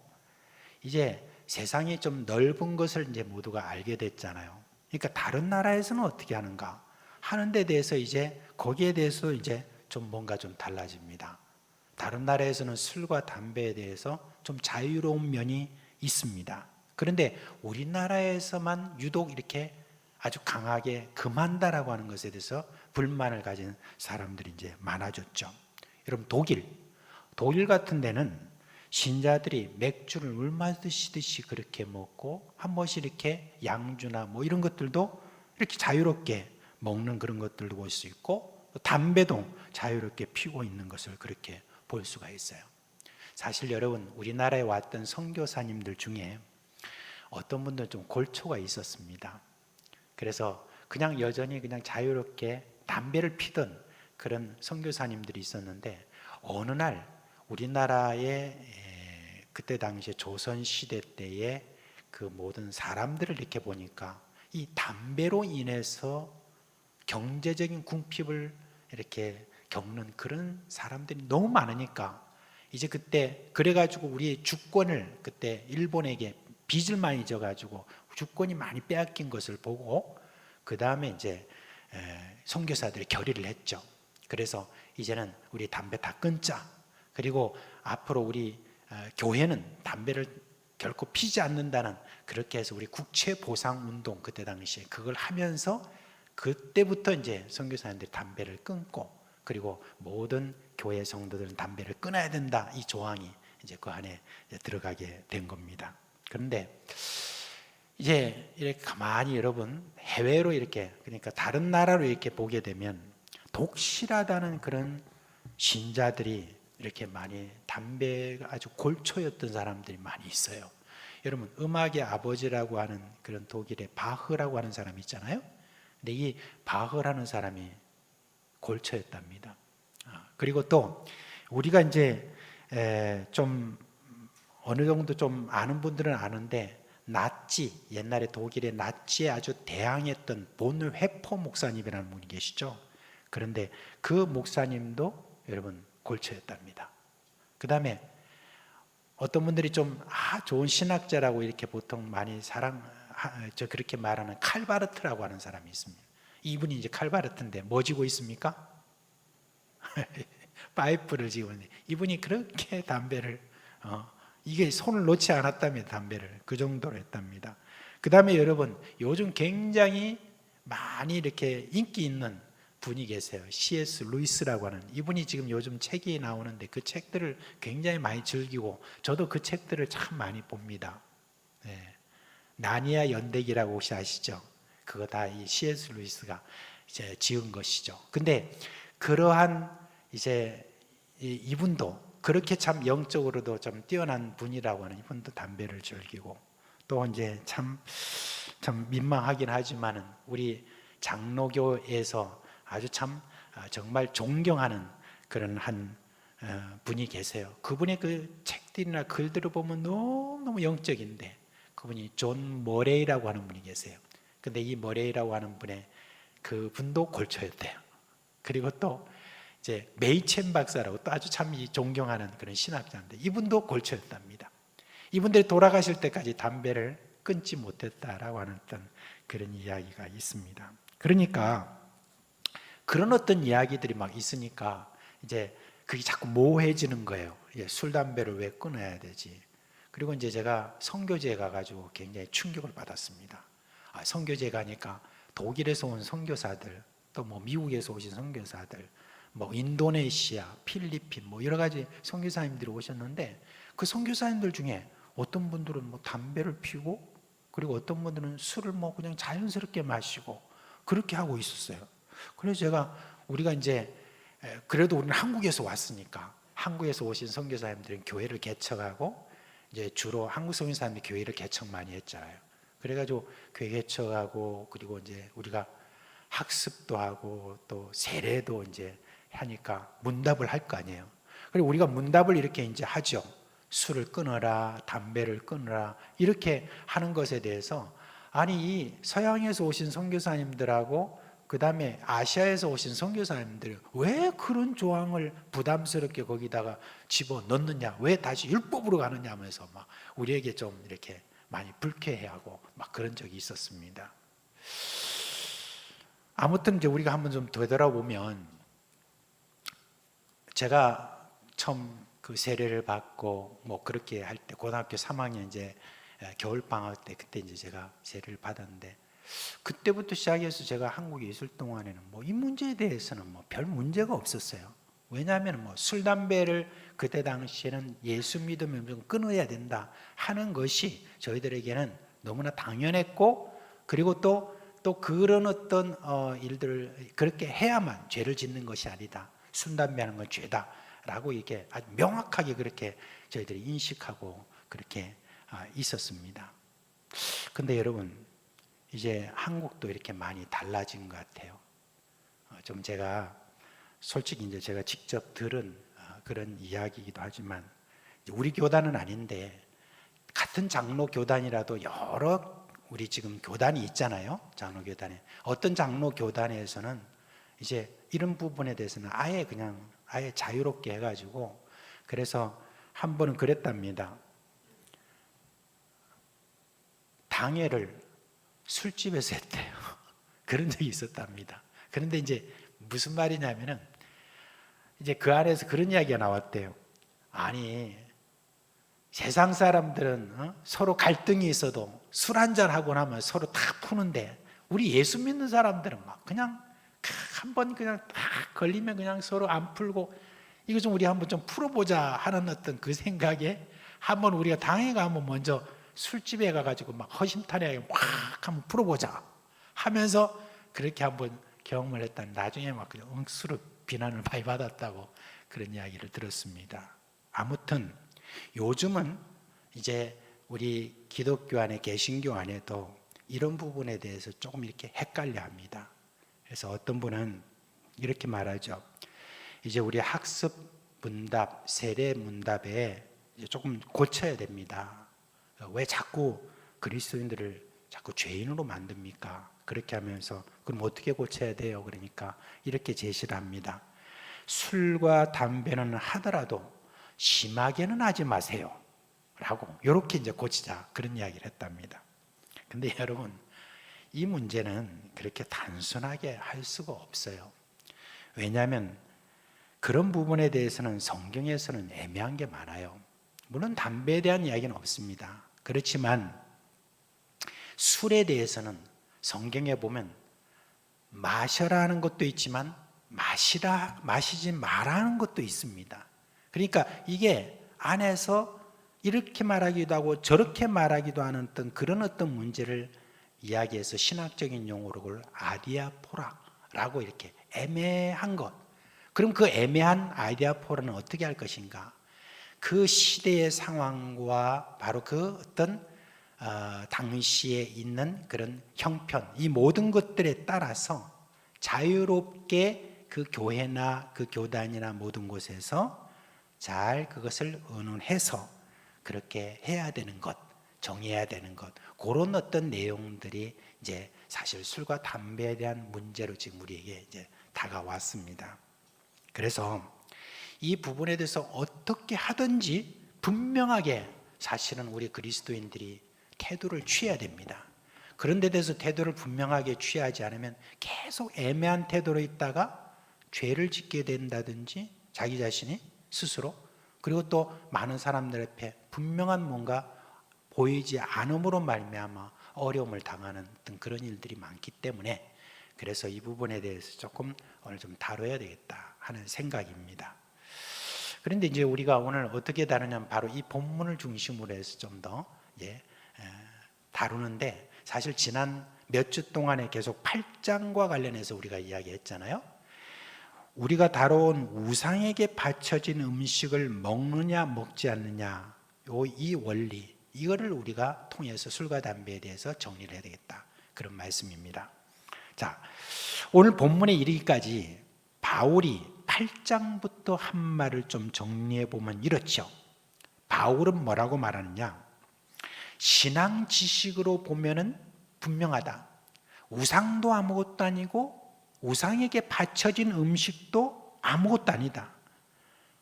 이제 세상이 좀 넓은 것을 이제 모두가 알게 됐잖아요. 그러니까 다른 나라에서는 어떻게 하는가 하는 데 대해서 이제 거기에 대해서 이제 좀 뭔가 좀 달라집니다. 다른 나라에서는 술과 담배에 대해서 좀 자유로운 면이 있습니다. 그런데 우리나라에서만 유독 이렇게 아주 강하게 금한다라고 하는 것에 대해서 불만을 가진 사람들이 이제 많아졌죠. 여러분 독일 같은 데는 신자들이 맥주를 물 마시듯이 그렇게 먹고 한 번씩 이렇게 양주나 뭐 이런 것들도 이렇게 자유롭게 먹는 그런 것들도 볼 수 있고 담배도 자유롭게 피우고 있는 것을 그렇게 볼 수가 있어요. 사실 여러분 우리나라에 왔던 선교사님들 중에 어떤 분들은 좀 골초가 있었습니다. 그래서 그냥 여전히 그냥 자유롭게 담배를 피던 그런 선교사님들이 있었는데 어느 날 우리나라의 그때 당시에 조선시대 때의 그 모든 사람들을 이렇게 보니까 이 담배로 인해서 경제적인 궁핍을 이렇게 겪는 그런 사람들이 너무 많으니까 이제 그때 그래가지고 우리의 주권을 그때 일본에게 빚을 많이 져가지고 주권이 많이 빼앗긴 것을 보고 그 다음에 이제 선교사들이 결의를 했죠. 그래서 이제는 우리 담배 다 끊자. 그리고 앞으로 우리 교회는 담배를 결코 피지 않는다는 그렇게 해서 우리 국채 보상 운동 그때 당시에 그걸 하면서 그때부터 이제 선교사님들이 담배를 끊고 그리고 모든 교회 성도들은 담배를 끊어야 된다. 이 조항이 이제 그 안에 이제 들어가게 된 겁니다. 그런데 이제 이렇게 가만히 여러분 해외로 이렇게 그러니까 다른 나라로 이렇게 보게 되면 독실하다는 그런 신자들이 이렇게 많이 담배가 아주 골초였던 사람들이 많이 있어요. 여러분 음악의 아버지라고 하는 그런 독일의 바흐라고 하는 사람이 있잖아요. 근데 이 바흐라는 사람이 골초였답니다. 그리고 또 우리가 이제 좀 어느 정도 좀 아는 분들은 아는데 나치 옛날에 독일의 나치에 아주 대항했던 본회포 목사님이라는 분이 계시죠. 그런데 그 목사님도 여러분 골초였답니다. 그 다음에 어떤 분들이 좀 좋은 신학자라고 이렇게 보통 많이 그렇게 말하는 칼바르트라고 하는 사람이 있습니다. 이분이 이제 칼바르트인데 뭐 지고 있습니까? 파이프를 지고 있는데 이분이 그렇게 담배를 이게 손을 놓지 않았다며 담배를 그 정도로 했답니다. 그 다음에 여러분 요즘 굉장히 많이 이렇게 인기 있는 분이 계세요. C.S. 루이스라고 하는 이분이 지금 요즘 책이 나오는데 그 책들을 굉장히 많이 즐기고 저도 그 책들을 참 많이 봅니다. 네. 나니아 연대기라고 혹시 아시죠? 그거 다 이 C.S. 루이스가 이제 지은 것이죠. 근데 그러한 이제 이분도 그렇게 참 영적으로도 좀 뛰어난 분이라고 하는 이분도 담배를 즐기고 또 이제 참 민망하긴 하지만은 우리 장로교에서 아주 참 정말 존경하는 그런 한 분이 계세요. 그분의 그 책들이나 글들을 보면 너무 영적인데 그분이 존 머레이라고 하는 분이 계세요. 근데 이 머레이라고 하는 분의 그 분도 골초였대요. 그리고 또 이제 메이첸 박사라고 또 아주 참 존경하는 그런 신학자인데 이분도 골초였답니다. 이분들이 돌아가실 때까지 담배를 끊지 못했다라고 하는 어떤 그런 이야기가 있습니다. 그러니까 그런 어떤 이야기들이 막 있으니까 이제 그게 자꾸 모호해지는 거예요. 술 담배를 왜 끊어야 되지? 그리고 이제 제가 선교지에 가가지고 굉장히 충격을 받았습니다. 선교지에 가니까 독일에서 온 선교사들, 또 뭐 미국에서 오신 선교사들, 뭐 인도네시아, 필리핀, 뭐 여러 가지 선교사님들이 오셨는데 그 선교사님들 중에 어떤 분들은 뭐 담배를 피우고 그리고 어떤 분들은 술을 뭐 그냥 자연스럽게 마시고 그렇게 하고 있었어요. 그래서 우리가 이제 그래도 우리는 한국에서 왔으니까 한국에서 오신 선교사님들은 교회를 개척하고 이제 주로 한국 선교사님들이 교회를 개척 많이 했잖아요. 그래가지고 교회 개척하고 그리고 이제 우리가 학습도 하고 또 세례도 이제 하니까 문답을 할 거 아니에요. 그리고 우리가 문답을 이렇게 이제 하죠. 술을 끊어라, 담배를 끊어라 이렇게 하는 것에 대해서 아니 이 서양에서 오신 선교사님들하고 그 다음에 아시아에서 오신 선교사님들 왜 그런 조항을 부담스럽게 거기다가 집어 넣느냐, 왜 다시 율법으로 가느냐 하면서 막 우리에게 좀 이렇게 많이 불쾌해하고 막 그런 적이 있었습니다. 아무튼 이제 우리가 한번 좀 되돌아보면 제가 처음 그 세례를 받고 뭐 그렇게 할 때 고등학교 3학년 이제 겨울 방학 때 그때 이제 제가 세례를 받았는데 그때부터 시작해서 제가 한국에 있을 동안에는 뭐 이 문제에 대해서는 뭐 별 문제가 없었어요. 왜냐하면 뭐 술, 담배를 그때 당시에는 예수 믿으면 좀 끊어야 된다 하는 것이 저희들에게는 너무나 당연했고, 그리고 또 그런 어떤 일들을 그렇게 해야만 죄를 짓는 것이 아니다. 술, 담배하는 건 죄다라고 이게 아주 명확하게 그렇게 저희들이 인식하고 그렇게 있었습니다. 근데 여러분, 이제 한국도 이렇게 많이 달라진 것 같아요. 좀 제가 솔직히 이제 제가 직접 들은 그런 이야기이기도 하지만, 우리 교단은 아닌데 같은 장로 교단이라도 여러 우리 지금 교단이 있잖아요. 장로 교단에 어떤 장로 교단에서는 이제 이런 부분에 대해서는 아예 자유롭게 해가지고, 그래서 한 번은 그랬답니다. 당회를 술집에서 했대요. 그런 적이 있었답니다. 그런데 이제 무슨 말이냐면은 이제 그 안에서 그런 이야기가 나왔대요. 아니, 세상 사람들은 서로 갈등이 있어도 술 한잔 하고 나면 서로 다 푸는데, 우리 예수 믿는 사람들은 막 그냥 한 번 그냥 딱 걸리면 그냥 서로 안 풀고, 이거 좀 우리 한번 좀 풀어보자 하는 어떤 그 생각에 한번 우리가 당회가 한번 먼저 술집에 가가지고 막 허심탄회하게 확 한번 풀어보자 하면서 그렇게 한번 경험을 했다는, 나중에 막 그냥 억수로 비난을 많이 받았다고 그런 이야기를 들었습니다. 아무튼 요즘은 이제 우리 기독교 안에, 개신교 안에도 이런 부분에 대해서 조금 이렇게 헷갈려 합니다. 그래서 어떤 분은 이렇게 말하죠. 이제 우리 학습 문답, 세례 문답에 이제 조금 고쳐야 됩니다. 왜 자꾸 그리스도인들을 자꾸 죄인으로 만듭니까? 그렇게 하면서 그럼 어떻게 고쳐야 돼요? 그러니까 이렇게 제시를 합니다. 술과 담배는 하더라도 심하게는 하지 마세요 라고, 이렇게 이제 고치자, 그런 이야기를 했답니다. 근데 여러분, 이 문제는 그렇게 단순하게 할 수가 없어요. 왜냐하면 그런 부분에 대해서는 성경에서는 애매한 게 많아요. 물론 담배에 대한 이야기는 없습니다. 그렇지만 술에 대해서는 성경에 보면 마셔라는 것도 있지만 마시지 말라는 것도 있습니다. 그러니까 이게 안에서 이렇게 말하기도 하고 저렇게 말하기도 하는 그런 어떤 문제를 이야기해서 신학적인 용어로 그걸 아디아포라라고 이렇게 애매한 것. 그럼 그 애매한 아디아포라는 어떻게 할 것인가? 그 시대의 상황과 바로 그 어떤 당시에 있는 그런 형편, 이 모든 것들에 따라서 자유롭게 그 교회나 그 교단이나 모든 곳에서 잘 그것을 의논해서 그렇게 해야 되는 것, 정해야 되는 것, 그런 어떤 내용들이 이제 사실 술과 담배에 대한 문제로 지금 우리에게 이제 다가왔습니다. 그래서 이 부분에 대해서 어떻게 하든지 분명하게 사실은 우리 그리스도인들이 태도를 취해야 됩니다. 그런 데 대해서 태도를 분명하게 취하지 않으면 계속 애매한 태도로 있다가 죄를 짓게 된다든지 자기 자신이 스스로, 그리고 또 많은 사람들 앞에 분명한 뭔가 보이지 않음으로 말미암아 어려움을 당하는 어떤 그런 일들이 많기 때문에, 그래서 이 부분에 대해서 조금 오늘 좀 다뤄야 되겠다 하는 생각입니다. 그런데 이제 우리가 오늘 어떻게 다루냐면 바로 이 본문을 중심으로 해서 좀 더 다루는데, 사실 지난 몇 주 동안에 계속 8장과 관련해서 우리가 이야기했잖아요. 우리가 다뤄온 우상에게 바쳐진 음식을 먹느냐 먹지 않느냐, 이 원리, 이거를 우리가 통해서 술과 담배에 대해서 정리를 해야 되겠다, 그런 말씀입니다. 자, 오늘 본문에 이르기까지 바울이 8장부터 한 말을 좀 정리해 보면 이렇죠. 바울은 뭐라고 말하느냐? 신앙 지식으로 보면은 분명하다. 우상도 아무것도 아니고 우상에게 바쳐진 음식도 아무것도 아니다.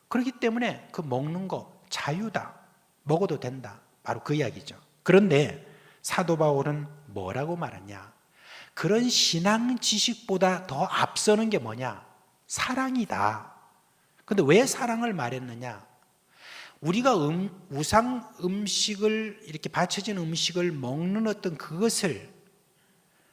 그렇기 때문에 그 먹는 거 자유다. 먹어도 된다. 바로 그 이야기죠. 그런데 사도 바울은 뭐라고 말하냐? 그런 신앙 지식보다 더 앞서는 게 뭐냐? 사랑이다. 근데 왜 사랑을 말했느냐? 우리가 우상 음식을, 이렇게 바쳐진 음식을 먹는 어떤 그것을,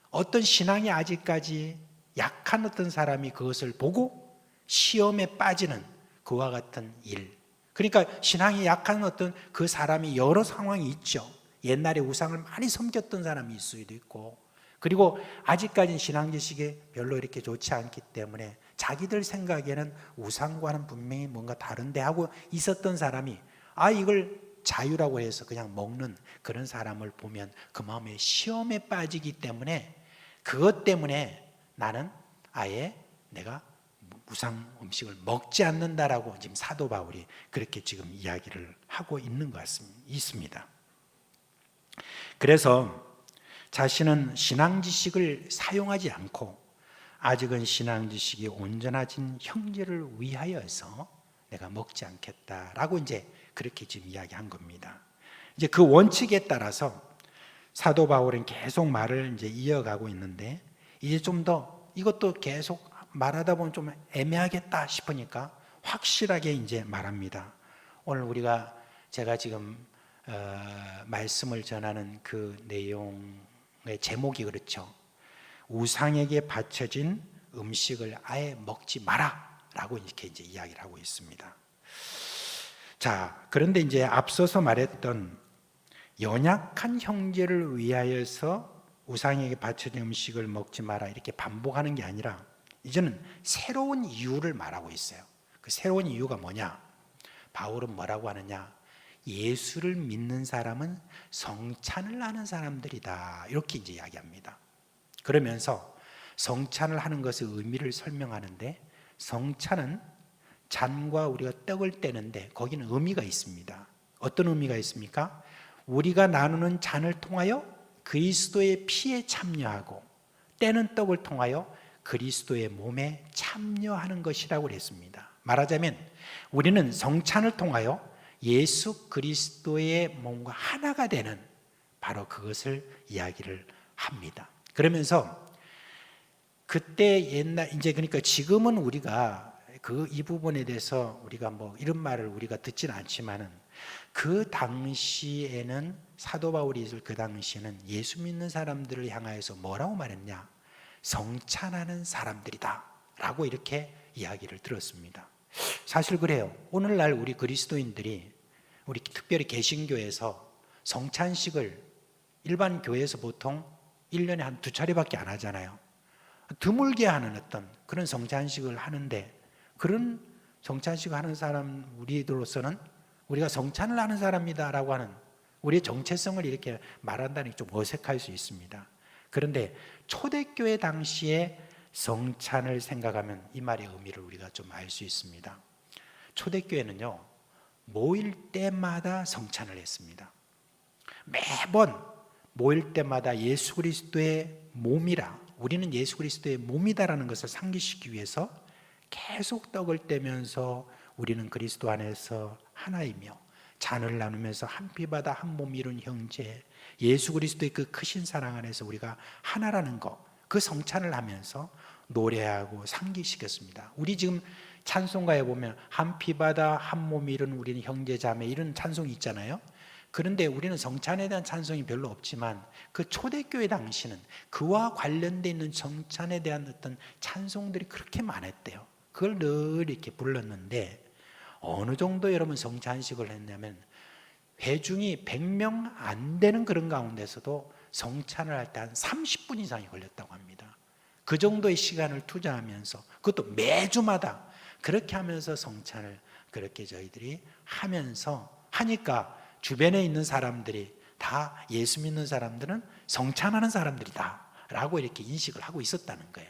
어떤 신앙이 아직까지 약한 어떤 사람이 그것을 보고 시험에 빠지는 그와 같은 일. 그러니까 신앙이 약한 어떤 그 사람이 여러 상황이 있죠. 옛날에 우상을 많이 섬겼던 사람이 있을 수도 있고, 그리고 아직까지는 신앙 지식이 별로 이렇게 좋지 않기 때문에 자기들 생각에는 우상과는 분명히 뭔가 다른데 하고 있었던 사람이 이걸 자유라고 해서 그냥 먹는 그런 사람을 보면 그 마음에 시험에 빠지기 때문에, 그것 때문에 나는 아예 내가 우상 음식을 먹지 않는다라고 지금 사도 바울이 그렇게 지금 이야기를 하고 있는 것 있습니다. 그래서 자신은 신앙 지식을 사용하지 않고 아직은 신앙 지식이 온전하진 형제를 위하여서 내가 먹지 않겠다라고 이제 그렇게 지금 이야기한 겁니다. 이제 그 원칙에 따라서 사도 바울은 계속 말을 이제 이어가고 있는데, 이제 좀 더 이것도 계속 말하다 보면 좀 애매하겠다 싶으니까 확실하게 이제 말합니다. 오늘 제가 지금 말씀을 전하는 그 내용의 제목이 그렇죠. 우상에게 바쳐진 음식을 아예 먹지 마라 라고 이렇게 이제 이야기를 하고 있습니다. 자, 그런데 이제 앞서서 말했던 연약한 형제를 위하여서 우상에게 바쳐진 음식을 먹지 마라 이렇게 반복하는 게 아니라 이제는 새로운 이유를 말하고 있어요. 그 새로운 이유가 뭐냐? 바울은 뭐라고 하느냐? 예수를 믿는 사람은 성찬을 하는 사람들이다, 이렇게 이제 이야기합니다. 그러면서 성찬을 하는 것의 의미를 설명하는데, 성찬은 잔과 우리가 떡을 떼는데 거기는 의미가 있습니다. 어떤 의미가 있습니까? 우리가 나누는 잔을 통하여 그리스도의 피에 참여하고 떼는 떡을 통하여 그리스도의 몸에 참여하는 것이라고 그랬습니다. 말하자면 우리는 성찬을 통하여 예수 그리스도의 몸과 하나가 되는 바로 그것을 이야기를 합니다. 그러면서 그때 이제 그러니까 지금은 우리가 이 부분에 대해서 우리가 뭐 이런 말을 우리가 듣지는 않지만은 그 당시에는 사도 바울이 있을 그 당시에는 예수 믿는 사람들을 향하여서 뭐라고 말했냐? 성찬하는 사람들이다 라고 이렇게 이야기를 들었습니다. 사실 그래요. 오늘날 우리 그리스도인들이 우리 특별히 개신교에서 성찬식을 일반 교회에서 보통 1년에 한 2차례밖에 안 하잖아요. 드물게 하는 어떤 그런 성찬식을 하는데, 그런 성찬식을 하는 사람 우리들로서는 우리가 성찬을 하는 사람이다라고 하는 우리의 정체성을 이렇게 말한다는 게 좀 어색할 수 있습니다. 그런데 초대교회 당시에 성찬을 생각하면 이 말의 의미를 우리가 좀 알 수 있습니다. 초대교회는요, 모일 때마다 성찬을 했습니다. 매번 모일 때마다 예수 그리스도의 몸이라, 우리는 예수 그리스도의 몸이다라는 것을 상기시키기 위해서 계속 떡을 떼면서 우리는 그리스도 안에서 하나이며 잔을 나누면서 한 피 받아 한 몸 이룬 형제, 예수 그리스도의 그 크신 사랑 안에서 우리가 하나라는 것, 그 성찬을 하면서 노래하고 상기시켰습니다. 우리 지금 찬송가에 보면 한 피 받아 한 몸 이룬 우리는 형제 자매, 이런 찬송이 있잖아요. 그런데 우리는 성찬에 대한 찬송이 별로 없지만 그 초대교회 당시는 그와 관련되어 있는 성찬에 대한 어떤 찬송들이 그렇게 많았대요. 그걸 늘 이렇게 불렀는데, 어느 정도 여러분 성찬식을 했냐면 회중이 100명 안 되는 그런 가운데서도 성찬을 할 때 한 30분 이상이 걸렸다고 합니다. 그 정도의 시간을 투자하면서, 그것도 매주마다 그렇게 하면서 성찬을 그렇게 저희들이 하니까 주변에 있는 사람들이 다 예수 믿는 사람들은 성찬하는 사람들이다 라고 이렇게 인식을 하고 있었다는 거예요.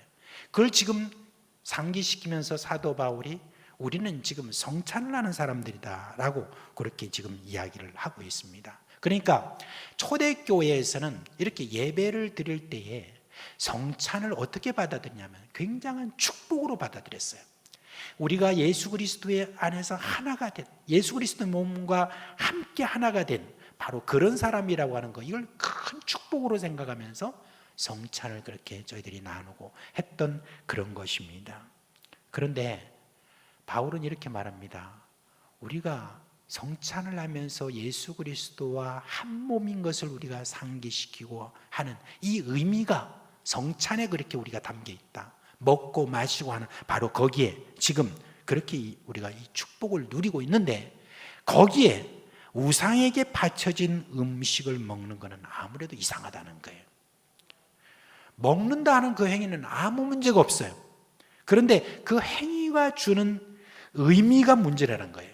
그걸 지금 상기시키면서 사도 바울이 우리는 지금 성찬을 하는 사람들이다 라고 그렇게 지금 이야기를 하고 있습니다. 그러니까 초대교회에서는 이렇게 예배를 드릴 때에 성찬을 어떻게 받아들였냐면 굉장한 축복으로 받아들였어요. 우리가 예수 그리스도의 안에서 하나가 된, 예수 그리스도의 몸과 함께 하나가 된 바로 그런 사람이라고 하는 거, 이걸 큰 축복으로 생각하면서 성찬을 그렇게 저희들이 나누고 했던 그런 것입니다. 그런데 바울은 이렇게 말합니다. 우리가 성찬을 하면서 예수 그리스도와 한 몸인 것을 우리가 상기시키고 하는 이 의미가 성찬에 그렇게 우리가 담겨 있다. 먹고 마시고 하는 바로 거기에 지금 그렇게 우리가 이 축복을 누리고 있는데 거기에 우상에게 바쳐진 음식을 먹는 것은 아무래도 이상하다는 거예요. 먹는다 하는 그 행위는 아무 문제가 없어요. 그런데 그 행위가 주는 의미가 문제라는 거예요.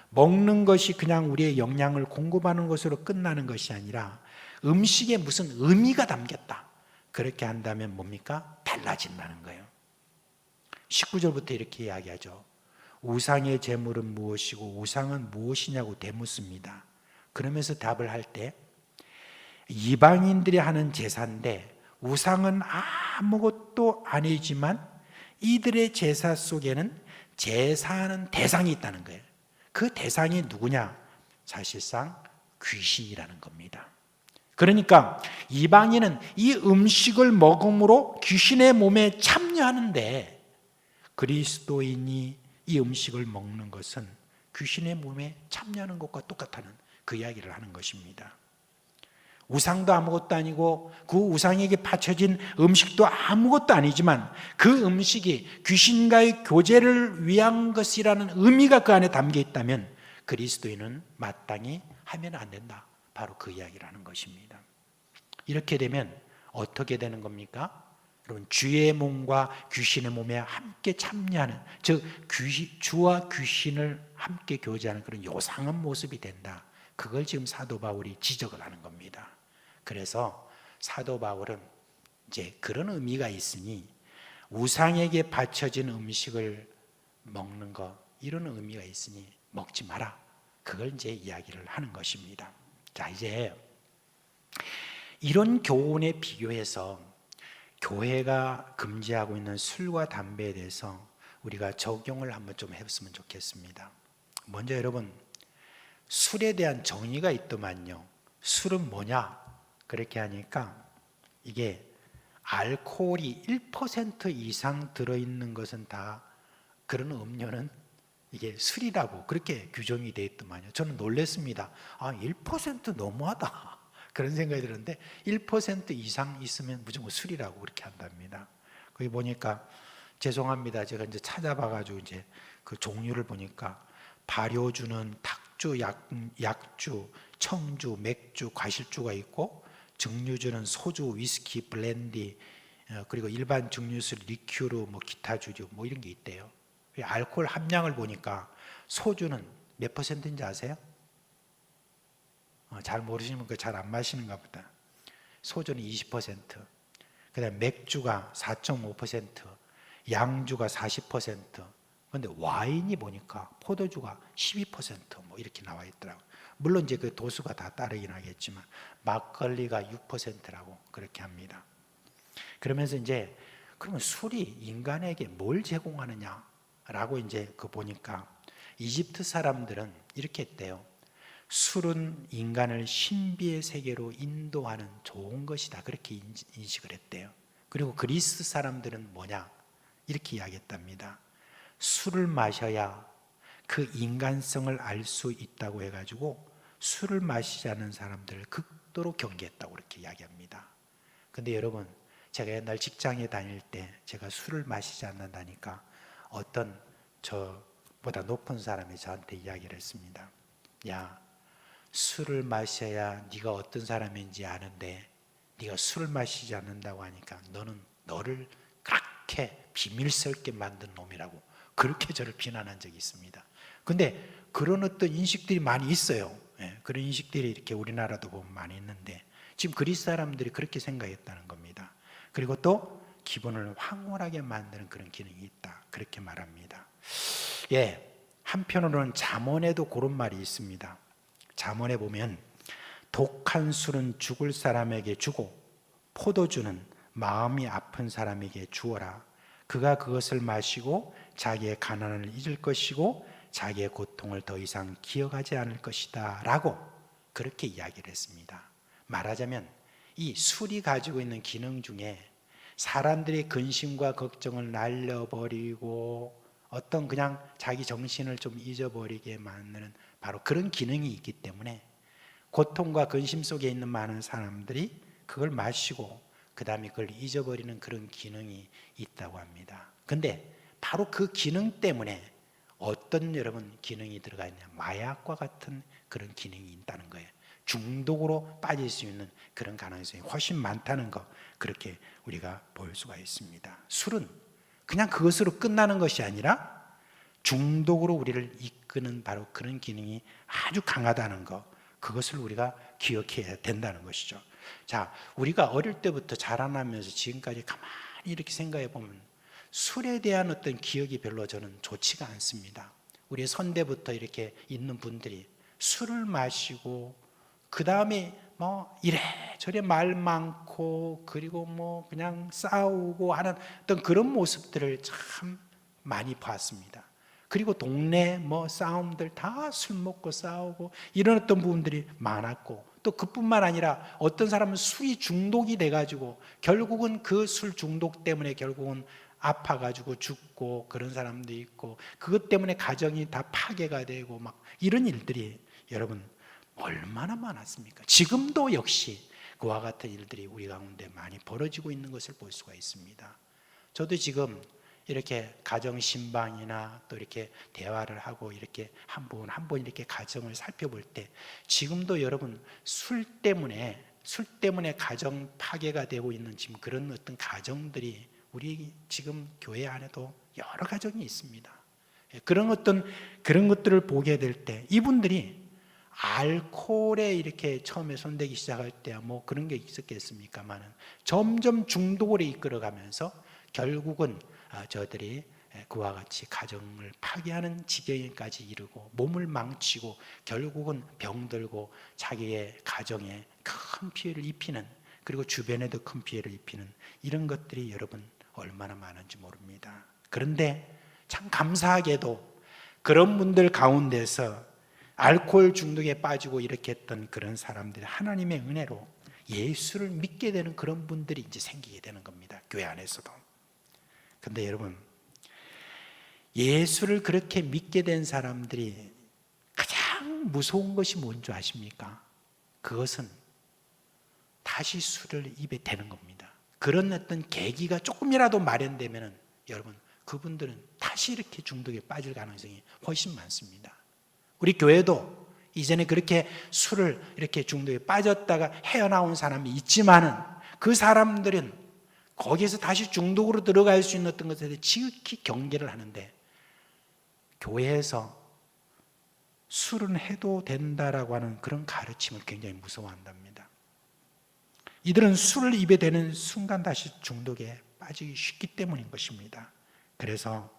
먹는 것이 그냥 우리의 영양을 공급하는 것으로 끝나는 것이 아니라 음식에 무슨 의미가 담겼다. 그렇게 한다면 뭡니까? 달라진다는 거예요. 19절부터 이렇게 이야기하죠. 우상의 제물은 무엇이고 우상은 무엇이냐고 되묻습니다. 그러면서 답을 할 때 이방인들이 하는 제사인데 우상은 아무것도 아니지만 이들의 제사 속에는 제사하는 대상이 있다는 거예요. 그 대상이 누구냐? 사실상 귀신이라는 겁니다. 그러니까 이방인은 이 음식을 먹음으로 귀신의 몸에 참여하는데 그리스도인이 이 음식을 먹는 것은 귀신의 몸에 참여하는 것과 똑같다는 그 이야기를 하는 것입니다. 우상도 아무것도 아니고 그 우상에게 바쳐진 음식도 아무것도 아니지만 그 음식이 귀신과의 교제를 위한 것이라는 의미가 그 안에 담겨 있다면 그리스도인은 마땅히 하면 안 된다. 바로 그 이야기를 하는 것입니다. 이렇게 되면 어떻게 되는 겁니까? 여러분, 주의 몸과 귀신의 몸에 함께 참여하는, 즉 주와 귀신을 함께 교제하는 그런 요상한 모습이 된다. 그걸 지금 사도 바울이 지적을 하는 겁니다. 그래서 사도 바울은 이제 그런 의미가 있으니 우상에게 바쳐진 음식을 먹는 것, 이런 의미가 있으니 먹지 마라. 그걸 이제 이야기를 하는 것입니다. 자, 이제 이런 교훈에 비교해서 교회가 금지하고 있는 술과 담배에 대해서 우리가 적용을 한번 좀 해봤으면 좋겠습니다. 먼저 여러분, 술에 대한 정의가 있더만요. 술은 뭐냐? 그렇게 하니까 이게 알코올이 1% 이상 들어있는 것은 다, 그런 음료는 이게 술이라고 그렇게 규정이 되어 있더만요. 저는 놀랐습니다. 1% 너무하다. 그런 생각이 들었는데 1% 이상 있으면 무조건 술이라고 그렇게 한답니다. 거기 보니까 죄송합니다. 제가 이제 찾아봐가지고 이제 그 종류를 보니까 발효주는 탁주, 약주, 청주, 맥주, 과실주가 있고 증류주는 소주, 위스키, 블렌디, 그리고 일반 증류수, 리큐르, 뭐 기타 주류 뭐 이런 게 있대요. 알코올 함량을 보니까 소주는 몇 퍼센트인지 아세요? 잘 모르시는 분 잘 안 마시는가 보다. 소주는 20%, 그다음 맥주가 4.5%, 양주가 40%. 그런데 와인이 보니까 포도주가 12%뭐 이렇게 나와 있더라고요. 물론 이제 그 도수가 다 따르긴 하겠지만 막걸리가 6%라고 그렇게 합니다. 그러면서 이제 그러면 술이 인간에게 뭘 제공하느냐라고 이제 그 보니까 이집트 사람들은 이렇게 했대요. 술은 인간을 신비의 세계로 인도하는 좋은 것이다. 그렇게 인식을 했대요. 그리고 그리스 사람들은 뭐냐? 이렇게 이야기했답니다. 술을 마셔야 그 인간성을 알 수 있다고 해가지고 술을 마시지 않는 사람들을 극도로 경계했다고 그렇게 이야기합니다. 근데 여러분, 제가 옛날 직장에 다닐 때 제가 술을 마시지 않는다니까 어떤 저보다 높은 사람이 저한테 이야기를 했습니다. 야, 술을 마셔야 네가 어떤 사람인지 아는데 네가 술을 마시지 않는다고 하니까 너는 너를 그렇게 비밀스럽게 만든 놈이라고 그렇게 저를 비난한 적이 있습니다. 근데 그런 어떤 인식들이 많이 있어요. 그런 인식들이 이렇게 우리나라도 보면 많이 있는데 지금 그리스 사람들이 그렇게 생각했다는 겁니다. 그리고 또 기분을 황홀하게 만드는 그런 기능이 있다. 그렇게 말합니다. 한편으로는 잠언에도 그런 말이 있습니다. 잠언에 보면 독한 술은 죽을 사람에게 주고 포도주는 마음이 아픈 사람에게 주어라. 그가 그것을 마시고 자기의 가난을 잊을 것이고 자기의 고통을 더 이상 기억하지 않을 것이다 라고 그렇게 이야기를 했습니다. 말하자면 이 술이 가지고 있는 기능 중에 사람들의 근심과 걱정을 날려버리고 어떤 그냥 자기 정신을 좀 잊어버리게 만드는 바로 그런 기능이 있기 때문에 고통과 근심 속에 있는 많은 사람들이 그걸 마시고 그 다음에 그걸 잊어버리는 그런 기능이 있다고 합니다. 근데 바로 그 기능 때문에 어떤 여러분 기능이 들어가 있냐, 마약과 같은 그런 기능이 있다는 거예요. 중독으로 빠질 수 있는 그런 가능성이 훨씬 많다는 거, 그렇게 우리가 볼 수가 있습니다. 술은 그냥 그것으로 끝나는 것이 아니라 중독으로 우리를 이끄는 바로 그런 기능이 아주 강하다는 거, 그것을 우리가 기억해야 된다는 것이죠. 자, 우리가 어릴 때부터 자라나면서 지금까지 가만히 이렇게 생각해 보면 술에 대한 어떤 기억이 별로 저는 좋지가 않습니다. 우리 선대부터 이렇게 있는 분들이 술을 마시고 그 다음에 뭐 이래저래 말 많고 그리고 뭐 그냥 싸우고 하는 어떤 그런 모습들을 참 많이 봤습니다. 그리고 동네 뭐 싸움들 다 술 먹고 싸우고 이런 어떤 부분들이 많았고, 또 그뿐만 아니라 어떤 사람은 술이 중독이 돼가지고 결국은 그 술 중독 때문에 결국은 아파가지고 죽고 그런 사람도 있고, 그것 때문에 가정이 다 파괴가 되고 막 이런 일들이 여러분 얼마나 많았습니까? 지금도 역시 그와 같은 일들이 우리 가운데 많이 벌어지고 있는 것을 볼 수가 있습니다. 저도 지금 이렇게 가정 신방이나 또 이렇게 대화를 하고 이렇게 한 번 이렇게 가정을 살펴볼 때 지금도 여러분 술 때문에 가정 파괴가 되고 있는 지금 그런 어떤 가정들이 우리 지금 교회 안에도 여러 가정이 있습니다. 그런 것들을 보게 될 때 이분들이 알코올에 이렇게 처음에 손대기 시작할 때 뭐 그런 게 있었겠습니까만은 점점 중독으로 이끌어가면서 결국은 저들이 그와 같이 가정을 파괴하는 지경까지 이르고 몸을 망치고 결국은 병들고 자기의 가정에 큰 피해를 입히는, 그리고 주변에도 큰 피해를 입히는 이런 것들이 여러분 얼마나 많은지 모릅니다. 그런데 참 감사하게도 그런 분들 가운데서 알코올 중독에 빠지고 이렇게 했던 그런 사람들이 하나님의 은혜로 예수를 믿게 되는 그런 분들이 이제 생기게 되는 겁니다. 교회 안에서도. 근데 여러분, 예수를 그렇게 믿게 된 사람들이 가장 무서운 것이 뭔지 아십니까? 그것은 다시 술을 입에 대는 겁니다. 그런 어떤 계기가 조금이라도 마련되면은 여러분 그분들은 다시 이렇게 중독에 빠질 가능성이 훨씬 많습니다. 우리 교회도 이전에 그렇게 술을 이렇게 중독에 빠졌다가 헤어나온 사람이 있지만은 그 사람들은 거기에서 다시 중독으로 들어갈 수 있는 어떤 것에 대해 지극히 경계를 하는데, 교회에서 술은 해도 된다라고 하는 그런 가르침을 굉장히 무서워한답니다. 이들은 술을 입에 대는 순간 다시 중독에 빠지기 쉽기 때문인 것입니다. 그래서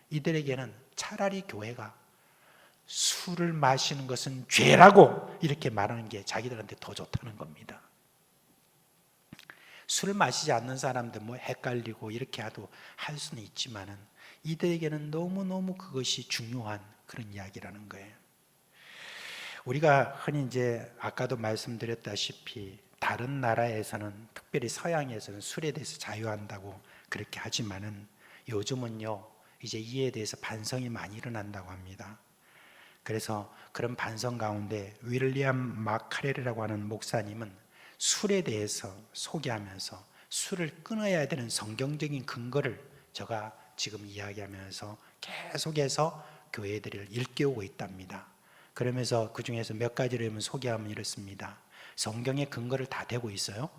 이들에게는 차라리 교회가 술을 마시는 것은 죄라고 이렇게 말하는 게 자기들한테 더 좋다는 겁니다. 술을 마시지 않는 사람들 뭐 헷갈리고 이렇게 할 수는 있지만은 이들에게는 너무너무 그것이 중요한 그런 이야기라는 거예요. 우리가 흔히 이제 아까도 말씀드렸다시피 다른 나라에서는, 특별히 서양에서는 술에 대해서 자유한다고 그렇게 하지만은 요즘은요 이제 이에 대해서 반성이 많이 일어난다고 합니다. 그래서 그런 반성 가운데 윌리엄 마카렐이라고 하는 목사님은 술에 대해서 소개하면서 술을 끊어야 되는 성경적인 근거를 제가 지금 이야기하면서 계속해서 교회들을 일깨우고 있답니다. 그러면서 그 중에서 몇 가지를 소개하면 이렇습니다. 성경의 근거를 다 대고 있어요.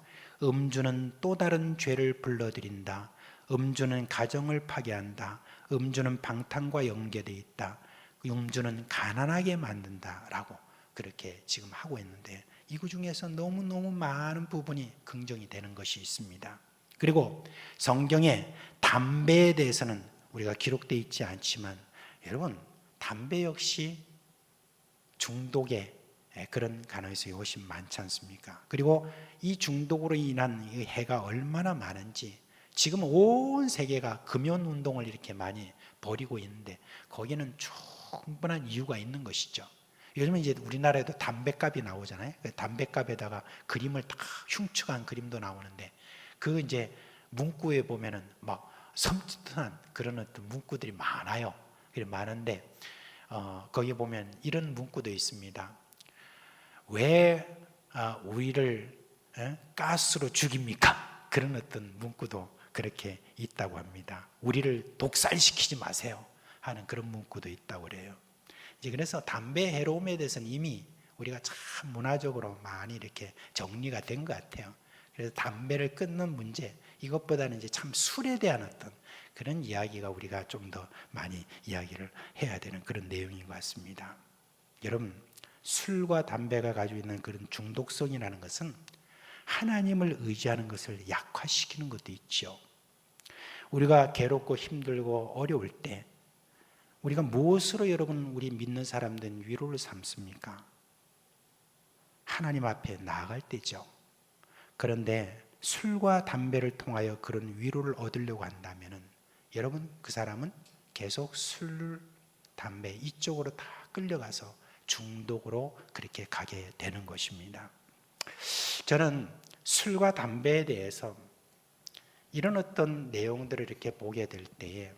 음주는 또 다른 죄를 불러들인다. 음주는 가정을 파괴한다. 음주는 방탕과 연계되어 있다. 음주는 가난하게 만든다라고 그렇게 지금 하고 있는데, 이거 중에서 너무너무 많은 부분이 긍정이 되는 것이 있습니다. 그리고 성경에 담배에 대해서는 우리가 기록되어 있지 않지만 여러분 담배 역시 중독의 그런 가능성이 훨씬 많지 않습니까? 그리고 이 중독으로 인한 이 해가 얼마나 많은지 지금 온 세계가 금연운동을 이렇게 많이 벌이고 있는데 거기는 충분한 이유가 있는 것이죠. 요즘은 이제 우리나라에도 담배값이 나오잖아요. 담배값에다가 그림을 다 흉측한 그림도 나오는데 그 이제 문구에 보면은 막 섬찟한 그런 어떤 문구들이 많아요. 많은데 거기 보면 이런 문구도 있습니다. 왜 우리를 가스로 죽입니까? 그런 어떤 문구도 그렇게 있다고 합니다. 우리를 독살시키지 마세요 하는 그런 문구도 있다고 그래요. 이제 그래서 담배 해로움에 대해서는 이미 우리가 참 문화적으로 많이 이렇게 정리가 된 것 같아요. 그래서 담배를 끊는 문제, 이것보다는 이제 참 술에 대한 어떤 그런 이야기가 우리가 좀 더 많이 이야기를 해야 되는 그런 내용인 것 같습니다. 여러분, 술과 담배가 가지고 있는 그런 중독성이라는 것은 하나님을 의지하는 것을 약화시키는 것도 있죠. 우리가 괴롭고 힘들고 어려울 때 우리가 무엇으로 여러분 우리 믿는 사람들은 위로를 삼습니까? 하나님 앞에 나아갈 때죠. 그런데 술과 담배를 통하여 그런 위로를 얻으려고 한다면 여러분 그 사람은 계속 술, 담배 이쪽으로 다 끌려가서 중독으로 그렇게 가게 되는 것입니다. 저는 술과 담배에 대해서 이런 어떤 내용들을 이렇게 보게 될 때에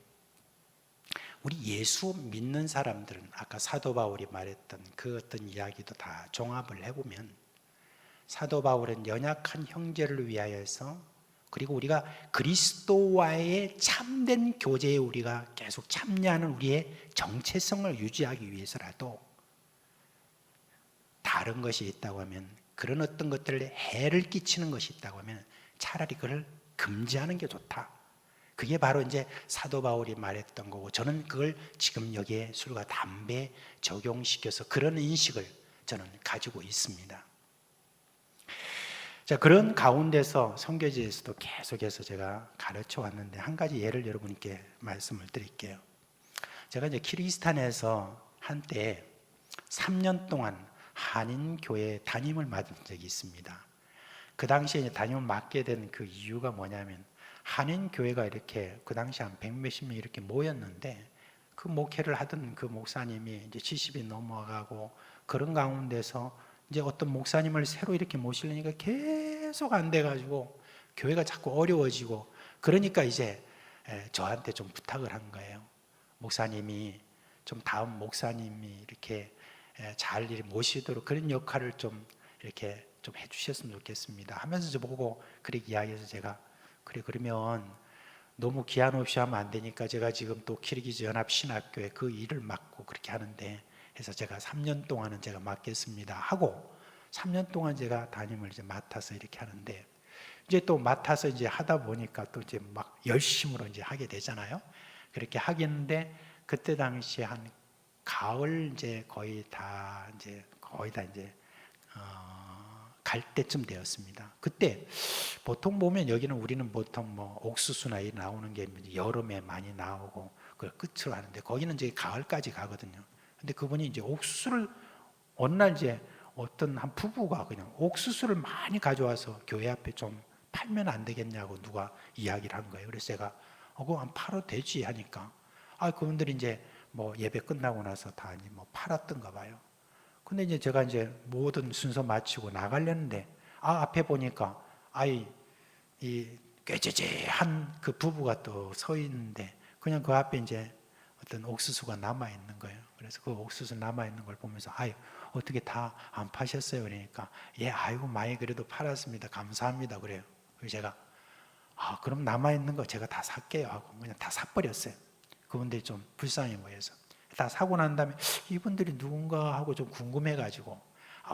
우리 예수 믿는 사람들은 아까 사도 바울이 말했던 그 어떤 이야기도 다 종합을 해보면 사도 바울은 연약한 형제를 위하여서 그리고 우리가 그리스도와의 참된 교제에 우리가 계속 참여하는 우리의 정체성을 유지하기 위해서라도 다른 것이 있다고 하면 그런 어떤 것들을 해를 끼치는 것이 있다고 하면 차라리 그걸 금지하는 게 좋다. 그게 바로 이제 사도 바울이 말했던 거고 저는 그걸 지금 여기에 술과 담배에 적용시켜서 그런 인식을 저는 가지고 있습니다. 자, 그런 가운데서 선교지에서도 계속해서 제가 가르쳐 왔는데 한 가지 예를 여러분께 말씀을 드릴게요. 제가 이제 키르기스탄에서 한때 3년 동안 한인교회 담임을 맡은 적이 있습니다. 그 당시에 이제 담임을 맡게 된 그 이유가 뭐냐면 한인교회가 이렇게 그 당시 한 100몇십 명 이렇게 모였는데 그 목회를 하던 그 목사님이 이제 70이 넘어가고 그런 가운데서 이제 어떤 목사님을 새로 이렇게 모시려니까 계속 안 돼가지고 교회가 자꾸 어려워지고 그러니까 이제 저한테 좀 부탁을 한 거예요. 목사님이 좀 다음 목사님이 이렇게 잘 모시도록 그런 역할을 좀 이렇게 좀 해주셨으면 좋겠습니다 하면서 저 보고 그렇게 이야기해서 제가 그래 그러면 너무 기한 없이 하면 안 되니까 제가 지금 또 키르기즈 연합 신학교에 그 일을 맡고 그렇게 하는데 해서 제가 3년 동안은 제가 맡겠습니다 하고 3년 동안 제가 담임을 이제 맡아서 이렇게 하는데 이제 또 맡아서 이제 하다 보니까 또 이제 막 열심으로 이제 하게 되잖아요. 그렇게 하겠는데 그때 당시에 한 가을 이제 거의 다 이제 갈 때쯤 되었습니다. 그때 보통 보면 여기는 우리는 보통 뭐 옥수수나 이 나오는 게 여름에 많이 나오고 그걸 끝으로 하는데 거기는 이제 가을까지 가거든요. 근데 그분이 이제 옥수수를 어느 날 이제 어떤 한 부부가 그냥 옥수수를 많이 가져와서 교회 앞에 좀 팔면 안 되겠냐고 누가 이야기를 한 거예요. 그래서 제가 그거 한 팔아도 되지 하니까 그분들이 이제 뭐 예배 끝나고 나서 다 이제 뭐 팔았던가 봐요. 근데 이제 제가 이제 모든 순서 마치고 나가려는데 앞에 보니까 이 꾀죄죄한 그 부부가 또 서 있는데 그냥 그 앞에 이제 어떤 옥수수가 남아 있는 거예요. 그래서 그 옥수수 남아 있는 걸 보면서 어떻게 다 안 파셨어요? 그러니까 아이고 많이 그래도 팔았습니다. 감사합니다. 그래요. 그래서 제가 그럼 남아 있는 거 제가 다 살게요 하고 그냥 다 사버렸어요. 그분들이 좀 불쌍해 보여서 다 사고 난 다음에 이분들이 누군가 하고 좀 궁금해가지고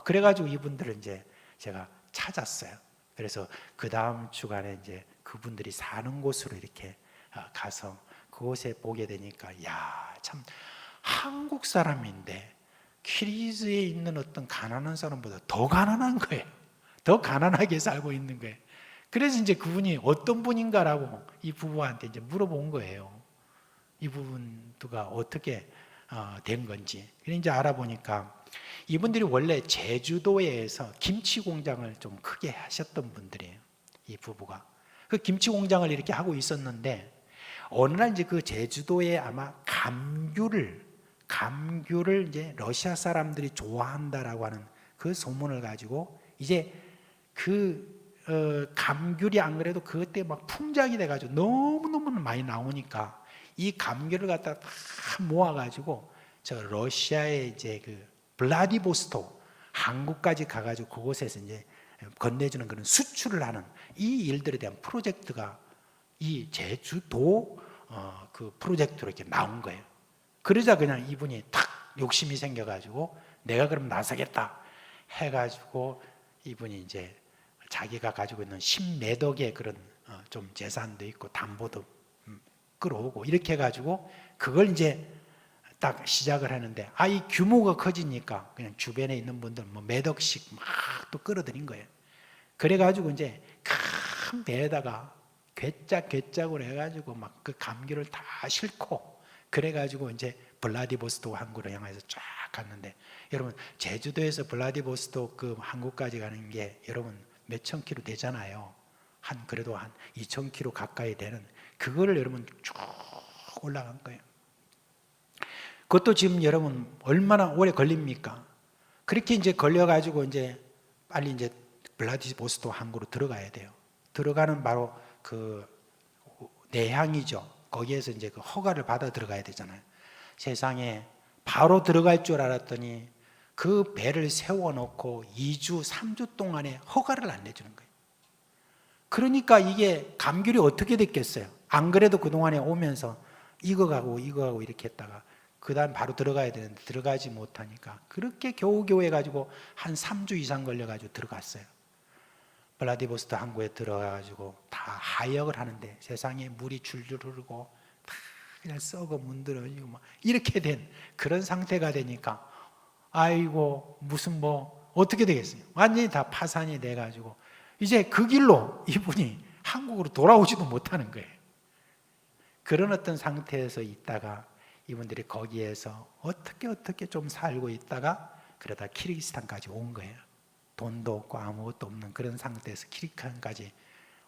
그래가지고 이분들을 이제 제가 찾았어요. 그래서 그 다음 주간에 이제 그분들이 사는 곳으로 이렇게 가서 그곳에 보게 되니까 참 한국 사람인데 키리즈에 있는 어떤 가난한 사람보다 더 가난한 거예요. 더 가난하게 살고 있는 거예요. 그래서 이제 그분이 어떤 분인가라고 이 부부한테 이제 물어본 거예요. 이 부분가 어떻게 된 건지. 그래서 이제 알아보니까 이분들이 원래 제주도에서 김치 공장을 좀 크게 하셨던 분들이에요. 이 부부가 그 김치 공장을 이렇게 하고 있었는데 어느 날 이제 그 제주도에 아마 감귤을 이제 러시아 사람들이 좋아한다라고 하는 그 소문을 가지고 이제 감귤이 안 그래도 그때 막 풍작이 돼가지고 너무너무 많이 나오니까 이 감귤을 갖다가 다 모아가지고 저 러시아의 이제 그 블라디보스토크 한국까지 가가지고 그곳에서 이제 건네주는 그런 수출을 하는 이 일들에 대한 프로젝트가 이 제주도 그 프로젝트로 이렇게 나온 거예요. 그러자 그냥 이분이 탁 욕심이 생겨가지고 내가 그럼 나서겠다 해가지고 이분이 이제 자기가 가지고 있는 10몇 억의 그런 좀 재산도 있고 담보도 끌어오고 이렇게 해가지고 그걸 이제 딱 시작을 하는데 이 규모가 커지니까 그냥 주변에 있는 분들 뭐 몇 억씩 막 또 끌어들인 거예요. 그래가지고 이제 큰 배에다가 괴짝으로 해가지고 막 그 감귤을 다 싣고 그래가지고 이제 블라디보스토크 항구로 향해서 쫙 갔는데 여러분 제주도에서 블라디보스토크 그 항구까지 가는 게 여러분 몇천 킬로 되잖아요. 그래도 한 2천 킬로 가까이 되는 그거를 여러분 쭉 올라간 거예요. 그것도 지금 여러분 얼마나 오래 걸립니까? 그렇게 이제 걸려가지고 이제 빨리 이제 블라디보스토크 항구로 들어가야 돼요. 들어가는 바로 그 내항이죠. 거기에서 이제 그 허가를 받아 들어가야 되잖아요. 세상에 바로 들어갈 줄 알았더니 그 배를 세워놓고 2주, 3주 동안에 허가를 안 내주는 거예요. 그러니까 이게 감귤이 어떻게 됐겠어요? 안 그래도 그동안에 오면서 이거 가고 이렇게 했다가 그 다음 바로 들어가야 되는데 들어가지 못하니까 그렇게 겨우겨우 해가지고 한 3주 이상 걸려가지고 들어갔어요. 블라디보스토크 항구에 들어가가지고 다 하역을 하는데 세상에 물이 줄줄 흐르고 다 그냥 썩어 문드러지고 막 이렇게 된 그런 상태가 되니까 아이고 무슨 뭐 어떻게 되겠어요? 완전히 다 파산이 돼가지고 이제 그 길로 이분이 한국으로 돌아오지도 못하는 거예요. 그런 어떤 상태에서 있다가 이분들이 거기에서 어떻게 좀 살고 있다가 그러다 키르기스탄까지 온 거예요. 돈도 없고 아무것도 없는 그런 상태에서 키르기스탄까지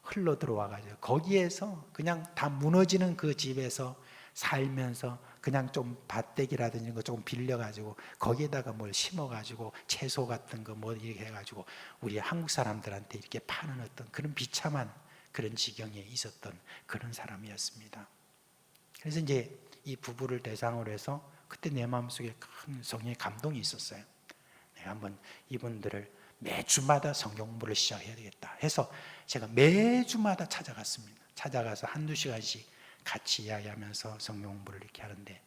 흘러 들어와가지고 거기에서 그냥 다 무너지는 그 집에서 살면서 그냥 좀 밭대기라든지 거 조금 빌려가지고 거기에다가 뭘 심어가지고 채소 같은 거 뭐 이렇게 해가지고 우리 한국 사람들한테 이렇게 파는 어떤 그런 비참한 그런 지경에 있었던 그런 사람이었습니다. 그래서 이제 이 부부를 대상으로 해서 그때 내 마음속에 큰 성령의 감동이 있었어요. 내가 한번 이분들을 매주마다 성경 공부를 시작해야 되겠다 해서 제가 매주마다 찾아갔습니다. 찾아가서 한두 시간씩 같이 이야기하면서 성경 공부를 이렇게 하는데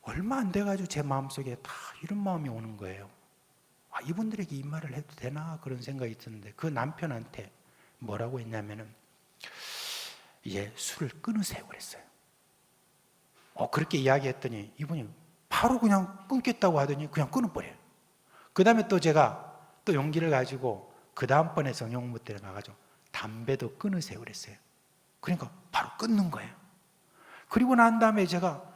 얼마 안 돼가지고 제 마음속에 다 이런 마음이 오는 거예요. 이분들에게 이 말을 해도 되나 그런 생각이 드는데 그 남편한테 뭐라고 했냐면은 이제 술을 끊으세요 그랬어요. 그렇게 이야기했더니 이분이 바로 그냥 끊겠다고 하더니 그냥 끊어버려요. 그 다음에 또 제가 또 용기를 가지고 그 다음번에 성령 공부 때 가가지고 담배도 끊으세요 그랬어요. 그러니까 바로 끊는 거예요. 그리고 난 다음에 제가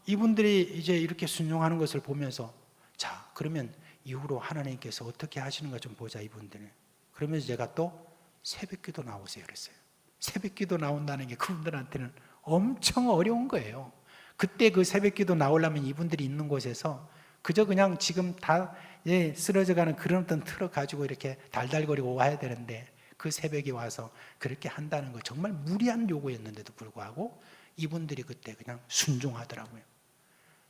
이분들이 이제 이렇게 순종하는 것을 보면서 자 그러면 이후로 하나님께서 어떻게 하시는가 좀 보자 이분들은. 그러면서 제가 또 새벽기도 나오세요 그랬어요. 새벽기도 나온다는 게 그분들한테는 엄청 어려운 거예요. 그때 그 새벽기도 나오려면 이분들이 있는 곳에서 그저 그냥 지금 다 쓰러져가는 그런 어떤 트럭 가지고 이렇게 달달거리고 와야 되는데 그 새벽에 와서 그렇게 한다는 거 정말 무리한 요구였는데도 불구하고 이분들이 그때 그냥 순종하더라고요.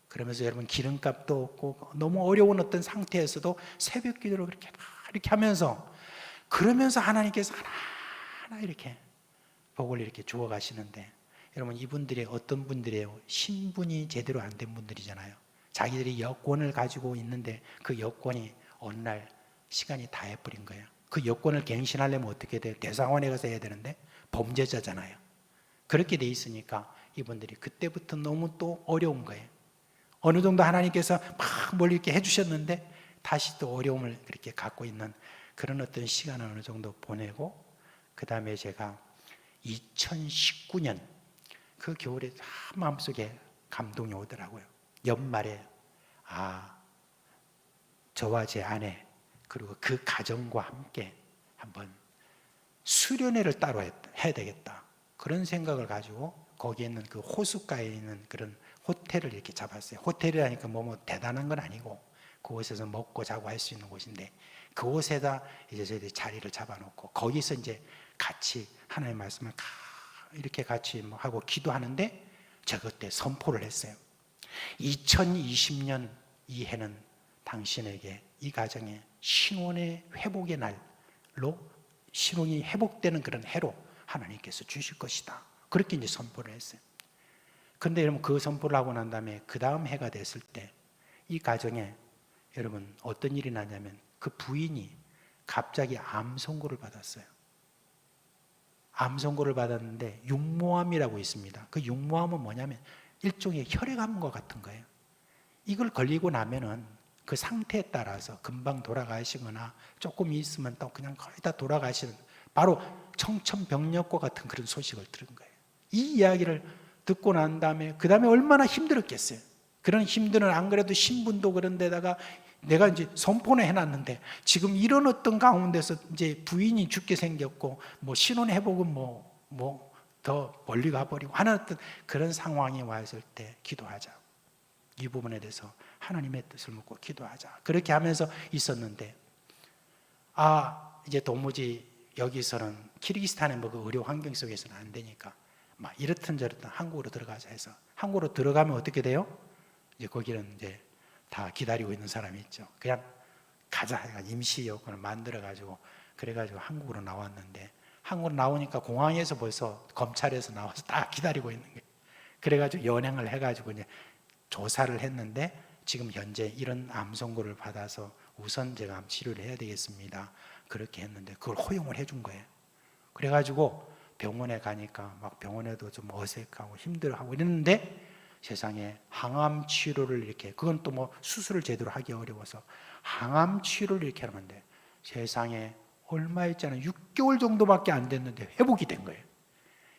그러면서 여러분 기름값도 없고 너무 어려운 어떤 상태에서도 새벽기도로 이렇게 하면서 그러면서 하나님께서 하나하나 이렇게 복을 이렇게 주어 가시는데 여러분 이분들이 어떤 분들이에요? 신분이 제대로 안 된 분들이잖아요. 자기들이 여권을 가지고 있는데 그 여권이 어느 날 시간이 다 해버린 거예요. 그 여권을 갱신하려면 어떻게 돼요? 대사관에 가서 해야 되는데 범죄자잖아요. 그렇게 돼 있으니까 이분들이 그때부터 너무 또 어려운 거예요. 어느 정도 하나님께서 막 뭘 이렇게 해주셨는데 다시 또 어려움을 그렇게 갖고 있는 그런 어떤 시간을 어느 정도 보내고 그 다음에 제가 2019년 그 겨울에 마음속에 감동이 오더라고요. 연말에 저와 제 아내 그리고 그 가정과 함께 한번 수련회를 따로 해야 되겠다 그런 생각을 가지고 거기에 있는 그 호숫가에 있는 그런 호텔을 이렇게 잡았어요. 호텔이라니까 뭐 대단한 건 아니고 그곳에서 먹고 자고 할 수 있는 곳인데 그곳에다 이제 저희들이 자리를 잡아놓고 거기서 이제 같이 하나님의 말씀을 이렇게 같이 하고 기도하는데 제가 그때 선포를 했어요. 2020년 이 해는 당신에게 이 가정에 신혼의 회복의 날로 신혼이 회복되는 그런 해로 하나님께서 주실 것이다. 그렇게 이제 선포를 했어요. 그런데 여러분 그 선포를 하고 난 다음에 그 다음 해가 됐을 때 이 가정에 여러분 어떤 일이 나냐면 그 부인이 갑자기 암 선고를 받았어요. 암 선고를 받았는데 육모암이라고 있습니다. 그 육모암은 뭐냐면 일종의 혈액암과 같은 거예요. 이걸 걸리고 나면은 그 상태에 따라서 금방 돌아가시거나 조금 있으면 또 그냥 거의 다 돌아가시는 바로 청천벽력과 같은 그런 소식을 들은 거예요. 이 이야기를 듣고 난 다음에 그 다음에 얼마나 힘들었겠어요. 그런 힘들은 안 그래도 신분도 그런 데다가 내가 이제 선포는 해놨는데 지금 이런 어떤 가운데서 이제 부인이 죽게 생겼고 뭐 신혼 회복은 뭐 더 멀리 가버리고 하는 어떤 그런 상황이 왔을 때 기도하자. 이 부분에 대해서 하나님의 뜻을 묻고 기도하자. 그렇게 하면서 있었는데 이제 도무지 여기서는 키르기스탄의 뭐 그 의료 환경 속에서는 안 되니까 막 이렇든 저렇든 한국으로 들어가자 해서 한국으로 들어가면 어떻게 돼요? 이제 거기는 이제 다 기다리고 있는 사람이 있죠. 그냥 가자 해가 임시 여권을 만들어 가지고 그래가지고 한국으로 나왔는데 한국으로 나오니까 공항에서 벌써 검찰에서 나와서 딱 기다리고 있는 거예요. 그래가지고 연행을 해가지고 이제 조사를 했는데 지금 현재 이런 암 선고를 받아서 우선 제가 암 치료를 해야 되겠습니다. 그렇게 했는데 그걸 허용을 해준 거예요. 그래가지고 병원에 가니까 막 병원에도 좀 어색하고 힘들어하고 이랬는데 세상에 항암 치료를 이렇게 그건 또 뭐 수술을 제대로 하기 어려워서 항암 치료를 이렇게 하는데 세상에 얼마 있잖아요. 6개월 정도밖에 안 됐는데 회복이 된 거예요.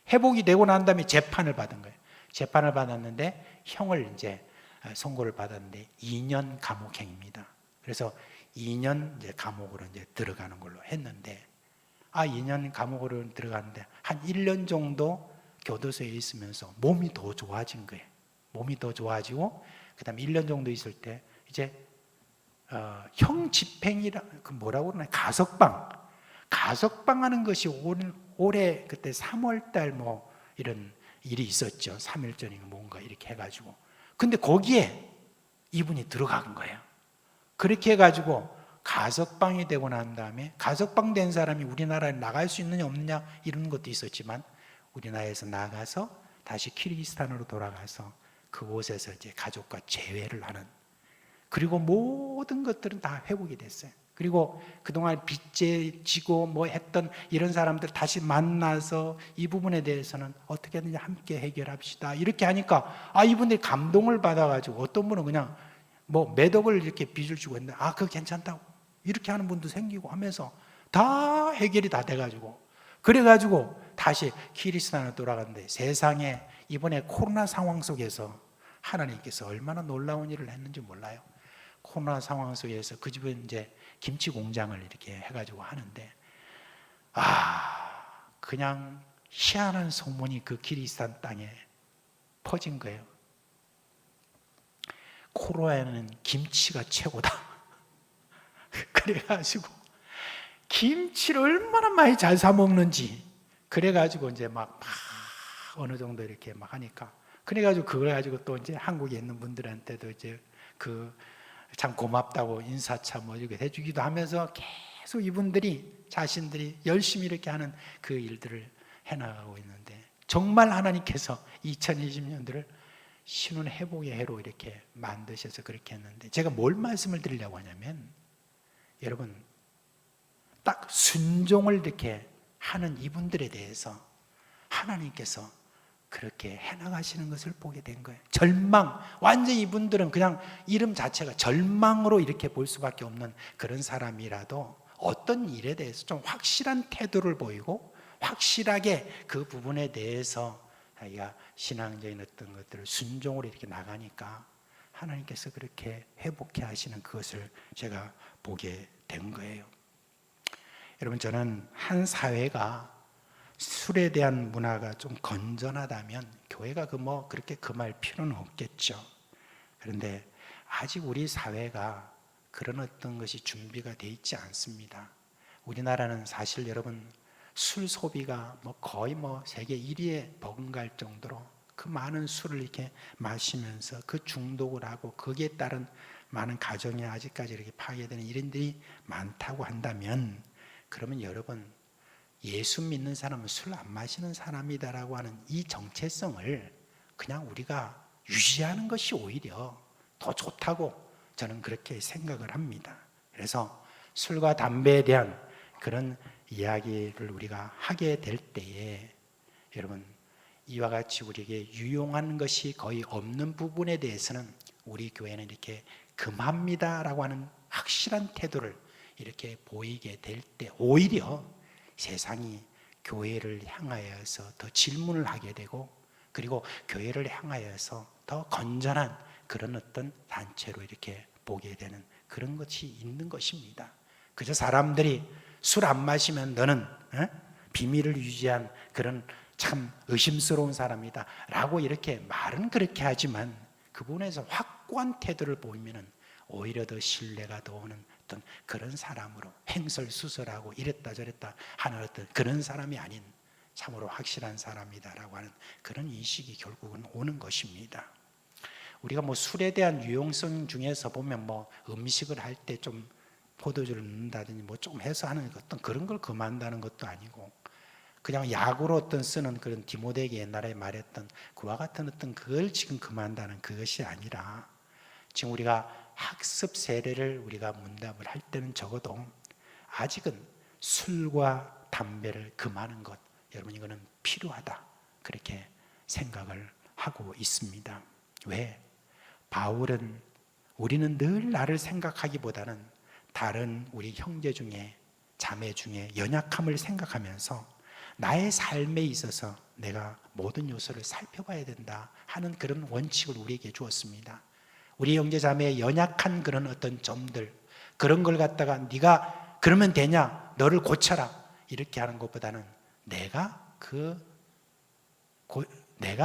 회복이 되고 난 다음에 재판을 받은 거예요. 재판을 받았는데 형을 이제 선고를 받았는데 2년 감옥형입니다. 그래서 2년 이제 감옥으로 이제 들어가는 걸로 했는데 2년 감옥으로 들어갔는데 한 1년 정도 교도소에 있으면서 몸이 더 좋아진 거예요. 몸이 더 좋아지고 그다음에 1년 정도 있을 때 이제 형 집행이라 그 뭐라고 그러나 가석방 하는 것이 올해 그때 3월 달 뭐 이런 일이 있었죠. 3일 전인가 뭔가 이렇게 해가지고 근데 거기에 이분이 들어간 거예요. 그렇게 해가지고 가석방이 되고 난 다음에 가석방 된 사람이 우리나라에 나갈 수 있느냐 없느냐 이런 것도 있었지만 우리나라에서 나가서 다시 키르기스탄으로 돌아가서 그곳에서 이제 가족과 재회를 하는 그리고 모든 것들은 다 회복이 됐어요. 그리고 그동안 빚제 지고 뭐 했던 이런 사람들 다시 만나서 이 부분에 대해서는 어떻게든지 함께 해결합시다 이렇게 하니까 이분들이 감동을 받아가지고 어떤 분은 그냥 뭐 몇 억을 이렇게 빚을 주고 했는데 그거 괜찮다고 이렇게 하는 분도 생기고 하면서 다 해결이 다 돼가지고 그래가지고 다시 키르기스탄으로 돌아갔는데 세상에 이번에 코로나 상황 속에서 하나님께서 얼마나 놀라운 일을 했는지 몰라요. 코로나 상황 속에서 그 집은 이제 김치 공장을 이렇게 해가지고 하는데 그냥 희한한 소문이 그 키르기스탄 땅에 퍼진 거예요. 코로나에는 김치가 최고다. 그래가지고 김치를 얼마나 많이 잘 사 먹는지 그래가지고 이제 막 어느 정도 이렇게 막 하니까 그래가지고 그걸 가지고 또 이제 한국에 있는 분들한테도 이제 참 고맙다고 인사차 뭐 이렇게 해주기도 하면서 계속 이분들이 자신들이 열심히 이렇게 하는 그 일들을 해나가고 있는데 정말 하나님께서 2020년도를 신혼 회복의 해로 이렇게 만드셔서 그렇게 했는데 제가 뭘 말씀을 드리려고 하냐면 여러분 딱 순종을 이렇게 하는 이분들에 대해서 하나님께서 그렇게 해나가시는 것을 보게 된 거예요. 절망, 완전히 이분들은 그냥 이름 자체가 절망으로 이렇게 볼 수밖에 없는 그런 사람이라도 어떤 일에 대해서 좀 확실한 태도를 보이고 확실하게 그 부분에 대해서 자기가 신앙적인 어떤 것들을 순종으로 이렇게 나가니까 하나님께서 그렇게 회복해 하시는 그것을 제가 보게 된 거예요. 여러분 저는 한 사회가 술에 대한 문화가 좀 건전하다면 교회가 그렇게 금할 필요는 없겠죠. 그런데 아직 우리 사회가 그런 어떤 것이 준비가 돼 있지 않습니다. 우리나라는 사실 여러분 술 소비가 거의 세계 1위에 버금갈 정도로 그 많은 술을 이렇게 마시면서 그 중독을 하고 거기에 따른 많은 가정이 아직까지 이렇게 파괴되는 이런 일이 많다고 한다면, 그러면 여러분, 예수 믿는 사람은 술 안 마시는 사람이다라고 하는 이 정체성을 그냥 우리가 유지하는 것이 오히려 더 좋다고 저는 그렇게 생각을 합니다. 그래서 술과 담배에 대한 그런 이야기를 우리가 하게 될 때에 여러분, 이와 같이 우리에게 유용한 것이 거의 없는 부분에 대해서는 우리 교회는 이렇게 금합니다라고 하는 확실한 태도를 이렇게 보이게 될 때 오히려 세상이 교회를 향하여서 더 질문을 하게 되고, 그리고 교회를 향하여서 더 건전한 그런 어떤 단체로 이렇게 보게 되는 그런 것이 있는 것입니다. 그저 사람들이 술 안 마시면 너는 비밀을 유지한 그런 참 의심스러운 사람이다 라고 이렇게 말은 그렇게 하지만, 그 부분에서 확고한 태도를 보이면 오히려 더 신뢰가 더 오는 어떤 그런 사람으로 횡설수설하고 이랬다 저랬다 하는 어떤 그런 사람이 아닌 참으로 확실한 사람이다라고 하는 그런 인식이 결국은 오는 것입니다. 우리가 뭐 술에 대한 유용성 중에서 보면 뭐 음식을 할 때 좀 포도주를 넣는다든지 뭐 좀 해서 하는 어떤 그런 걸 금한다는 것도 아니고, 그냥 약으로 어떤 쓰는 그런 디모데에게 옛날에 말했던 그와 같은 어떤 그걸 지금 금한다는 그것이 아니라, 지금 우리가 학습 세례를 우리가 문답을 할 때는 적어도 아직은 술과 담배를 금하는 것, 여러분 이거는 필요하다 그렇게 생각을 하고 있습니다. 왜? 바울은 우리는 늘 나를 생각하기보다는 다른 우리 형제 중에 자매 중에 연약함을 생각하면서 나의 삶에 있어서 내가 모든 요소를 살펴봐야 된다 하는 그런 원칙을 우리에게 주었습니다. 우리 형제 자매의 연약한 그런 어떤 점들, 그런 걸 갖다가 네가 그러면 되냐, 너를 고쳐라 이렇게 하는 것보다는 내가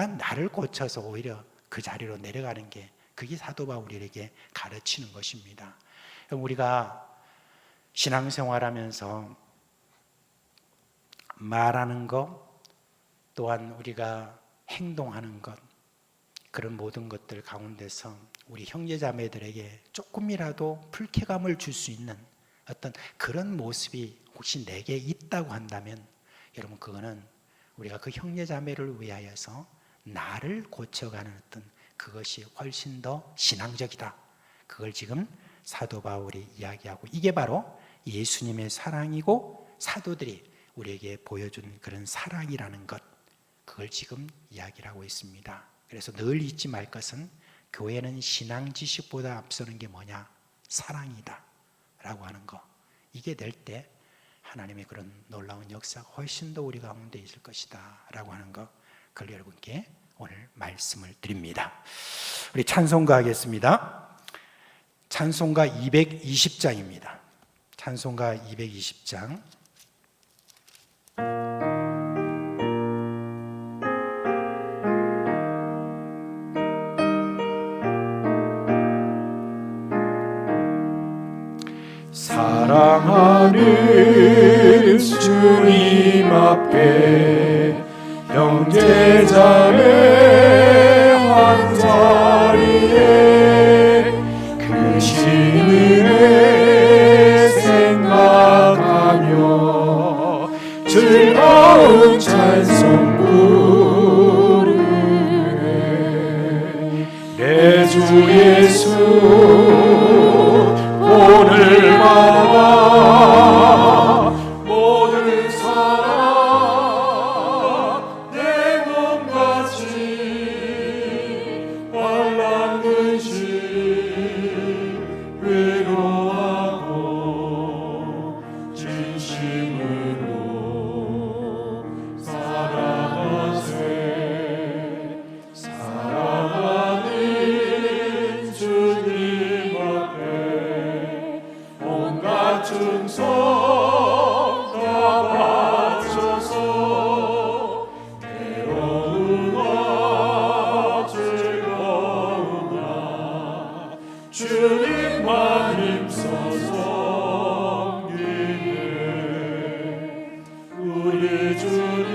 나를 고쳐서 오히려 그 자리로 내려가는 게, 그게 사도 바울에게 가르치는 것입니다. 우리가 신앙생활하면서 말하는 것, 또한 우리가 행동하는 것, 그런 모든 것들 가운데서 우리 형제자매들에게 조금이라도 불쾌감을 줄 수 있는 어떤 그런 모습이 혹시 내게 있다고 한다면, 여러분 그거는 우리가 그 형제자매를 위하여서 나를 고쳐가는 어떤 그것이 훨씬 더 신앙적이다. 그걸 지금 사도 바울이 이야기하고, 이게 바로 예수님의 사랑이고 사도들이 우리에게 보여준 그런 사랑이라는 것, 그걸 지금 이야기를 하고 있습니다. 그래서 늘 잊지 말 것은 교회는 신앙 지식보다 앞서는 게 뭐냐? 사랑이다 라고 하는 거. 이게 될 때 하나님의 그런 놀라운 역사가 훨씬 더 우리 가운데 있을 것이다 라고 하는 거, 그걸 여러분께 오늘 말씀을 드립니다. 우리 찬송가 하겠습니다. 찬송가 220장입니다. 찬송가 220장. 사랑하는 주님 앞에 형제자매 한자리에 그 은혜 생각하며 즐거운 찬송 부르네. 내 주 예수 오늘 받아 모든 사랑 내 몸같이 말랐는 심 외로워하고 진심으로 사랑하세. 사랑하는 주님 앞에 온갖 충성 다 바쳐서 괴로우나 즐거우나 주님만 힘써서 섬기네. 우리 주님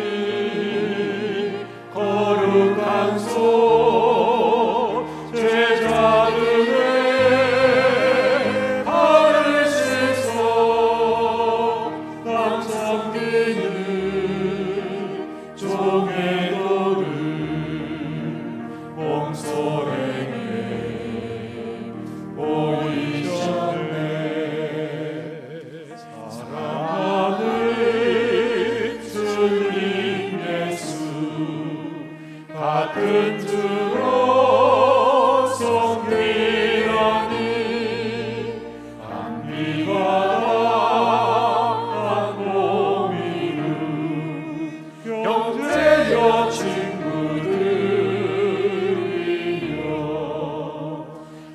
거룩한 손 제자들의 같은 주로 섬기라니 한비가 한 몸이루 형제여 친구들이여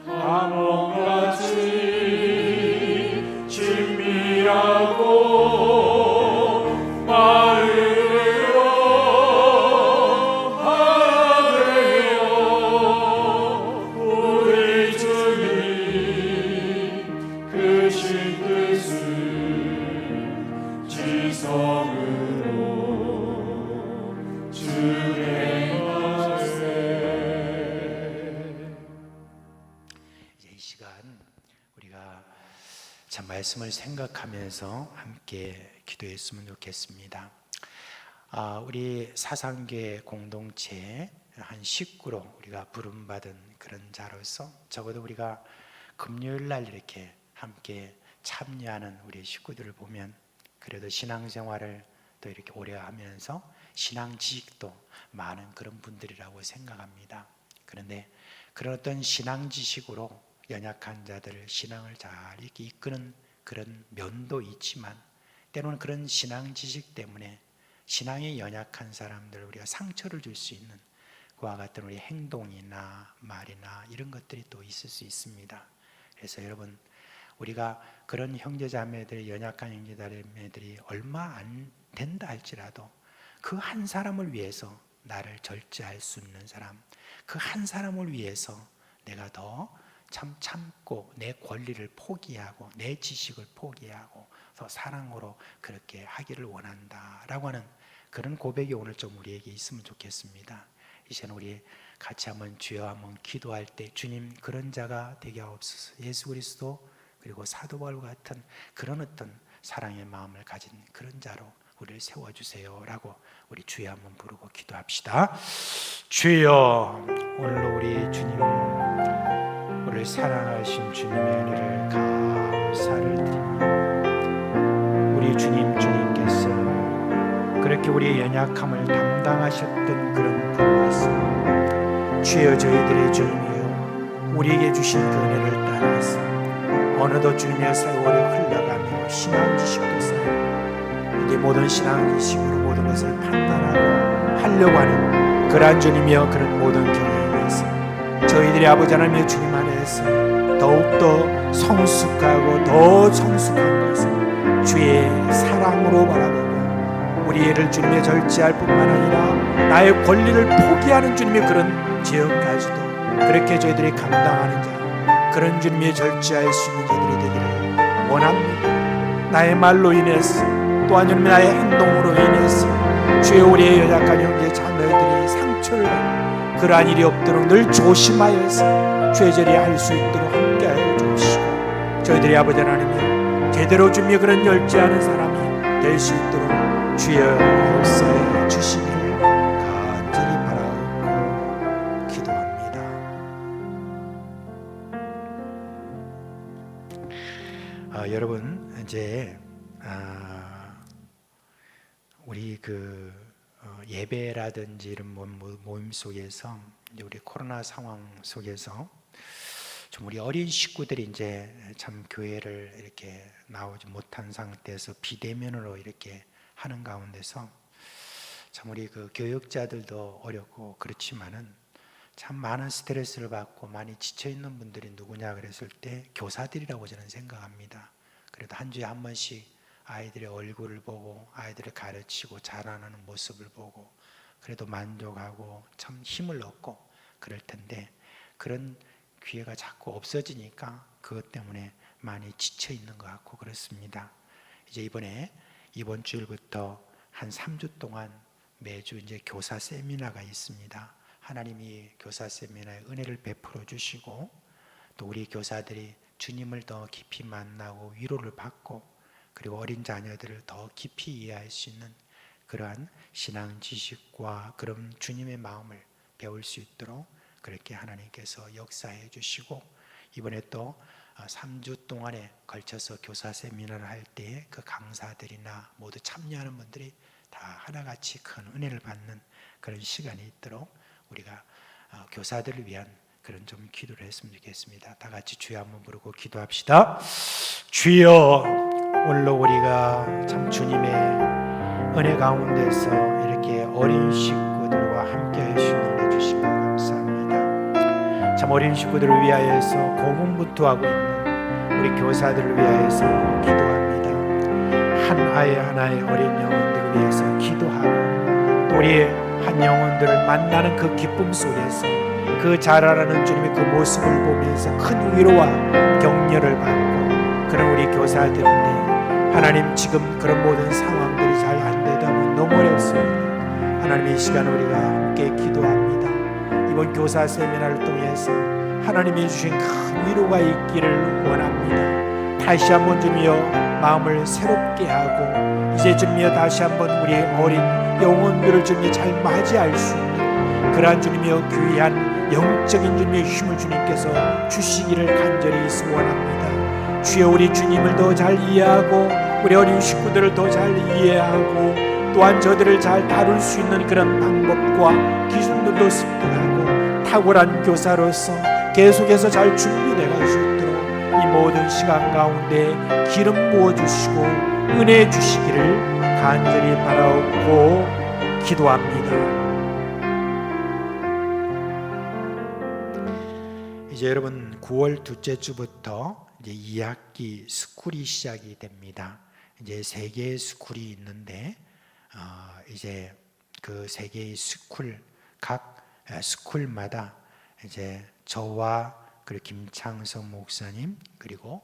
한몸같이 친밀하고 마음으로 하나 되어 우리 주님 크신 뜻을 지성으로 주행하세. 이제 이 시간 우리가 참 말씀을 생각하면서 함께 기도했으면 좋겠습니다. 우리 사상교회 공동체 한 식구로 우리가 부름받은 그런 자로서 적어도 우리가 금요일 날 이렇게 함께 참여하는 우리 식구들을 보면 그래도 신앙생활을 또 이렇게 오래 하면서 신앙 지식도 많은 그런 분들이라고 생각합니다. 그런데 그런 어떤 신앙 지식으로 연약한 자들을 신앙을 잘 이렇게 이끄는 그런 면도 있지만 때로는 그런 신앙 지식 때문에 신앙이 연약한 사람들 우리가 상처를 줄 수 있는 그와 같은 우리 행동이나 말이나 이런 것들이 또 있을 수 있습니다. 그래서 여러분 우리가 그런 형제자매들 연약한 형제자매들이 얼마 안 된다 할지라도 그 한 사람을 위해서 나를 절제할 수 있는 사람 그 한 사람을 위해서 내가 더 참고 내 권리를 포기하고 내 지식을 포기하고 더 사랑으로 그렇게 하기를 원한다라고 하는 그런 고백이 오늘 좀 우리에게 있으면 좋겠습니다. 이제는 우리 같이 한번 주여 한번 기도할 때 주님 그런 자가 되게 하옵소서. 예수 그리스도 그리고 사도 바울 같은 그런 어떤 사랑의 마음을 가진 그런 자로 우리를 세워주세요라고 우리 주여 한번 부르고 기도합시다. 주여 오늘도 우리 주님 우리를 사랑하신 주님의 은혜를 감사를 드립니다. 우리 주님께서 그렇게 우리의 연약함을 담당하셨던 그런 분이었습니다. 주여 저희들의 주님이여 우리에게 주신 그 은혜를 따라서 어느덧 주님의 세월이 흘러가며 신앙 지식도 쌓이고 이제 모든 신앙 지식으로 모든 것을 판단하고 하려고 하는 그러한 주님이여 그런 모든 경향에 있어 저희들의 아버지 하나님의 주님 안에서 더욱더 성숙하고 더 성숙한 것을 주의 사랑으로 바라보고 우리를 주님의 절제할 뿐만 아니라 나의 권리를 포기하는 주님의 그런 지역까지도 그렇게 저희들이 감당하는 자 그런 주님의 절제할 수 있는 자들이 되기를 원합니다. 나의 말로 인해서 또한 주님 나의 행동으로 인해서 주여 우리의 연약한 형제 자매들이 상처를 받는 그러한 일이 없도록 늘 조심하여서 주의 자리에 할 수 있도록 함께하여 주시고 저희들이 아버지 하나님이 제대로 주님의 그런 절제하는 사람이 될 수 있도록 주여 역사해 주시기를 간절히 바라옵고 기도합니다. 여러분 이제 우리 예배라든지 이런 모임 속에서 이제 우리 코로나 상황 속에서 좀 우리 어린 식구들이 이제 참 교회를 이렇게 나오지 못한 상태에서 비대면으로 이렇게 하는 가운데서 참 우리 교육자들도 어렵고 그렇지만은 참 많은 스트레스를 받고 많이 지쳐 있는 분들이 누구냐 그랬을 때 교사들이라고 저는 생각합니다. 그래도 한 주에 한 번씩 아이들의 얼굴을 보고 아이들을 가르치고 자라나는 모습을 보고 그래도 만족하고 참 힘을 얻고 그럴 텐데 그런 기회가 자꾸 없어지니까 그것 때문에 많이 지쳐 있는 것 같고 그렇습니다. 이제 이번 주일부터 한 3주 동안 매주 이제 교사 세미나가 있습니다. 하나님이 교사 세미나에 은혜를 베풀어 주시고 또 우리 교사들이 주님을 더 깊이 만나고 위로를 받고 그리고 어린 자녀들을 더 깊이 이해할 수 있는 그러한 신앙 지식과 그런 주님의 마음을 배울 수 있도록 그렇게 하나님께서 역사해 주시고 이번에 또 3주 동안에 걸쳐서 교사 세미나를 할 때에 그 강사들이나 모두 참여하는 분들이 다 하나같이 큰 은혜를 받는 그런 시간이 있도록 우리가 교사들을 위한 그런 좀 기도를 했으면 좋겠습니다. 다 같이 주여 한번 부르고 기도합시다. 주여, 오늘로 우리가 참 주님의 은혜 가운데서 이렇게 어린 식구들과 함께 하시는 은혜 주신 것 감사합니다. 참 어린 식구들을 위하여서 고군분투하고 있는 우리 교사들을 위하여서 기도합니다. 한 아이 하나의 어린 영혼들을 위해서 기도하고 또 우리의 한 영혼들을 만나는 그 기쁨 속에서 그 자라나는 주님의 그 모습을 보면서 큰 위로와 격려를 받고 그런 우리 교사들인데 하나님, 지금 그런 모든 상황들이 잘 안 되다 보면 너무 어렵습니다. 하나님, 이 시간 우리가 함께 기도합니다. 이번 교사 세미나를 통해서 하나님이 주신 큰 위로가 있기를 원합니다. 다시 한번 주님이여 마음을 새롭게 하고 이제 주님이여 다시 한번 우리 어린 영혼들을 주님이 잘 맞이할 수 있는 그러한 주님이여 귀한 영적인 주님의 힘을 주님께서 주시기를 간절히 소원합니다. 주여, 우리 주님을 더 잘 이해하고 우리 어린 식구들을 더 잘 이해하고 또한 저들을 잘 다룰 수 있는 그런 방법과 기술들도 습득하고 탁월한 교사로서 계속해서 잘 준비되어 갈 수 있도록 이 모든 시간 가운데 기름 부어주시고 은혜 주시기를 간절히 바라옵고 기도합니다. 이제 여러분 9월 둘째 주부터 이제 2학기 스쿨이 시작이 됩니다. 이제 3개의 스쿨이 있는데 이제 그 3개의 스쿨 각 스쿨마다 이제 저와 그리고 김창성 목사님 그리고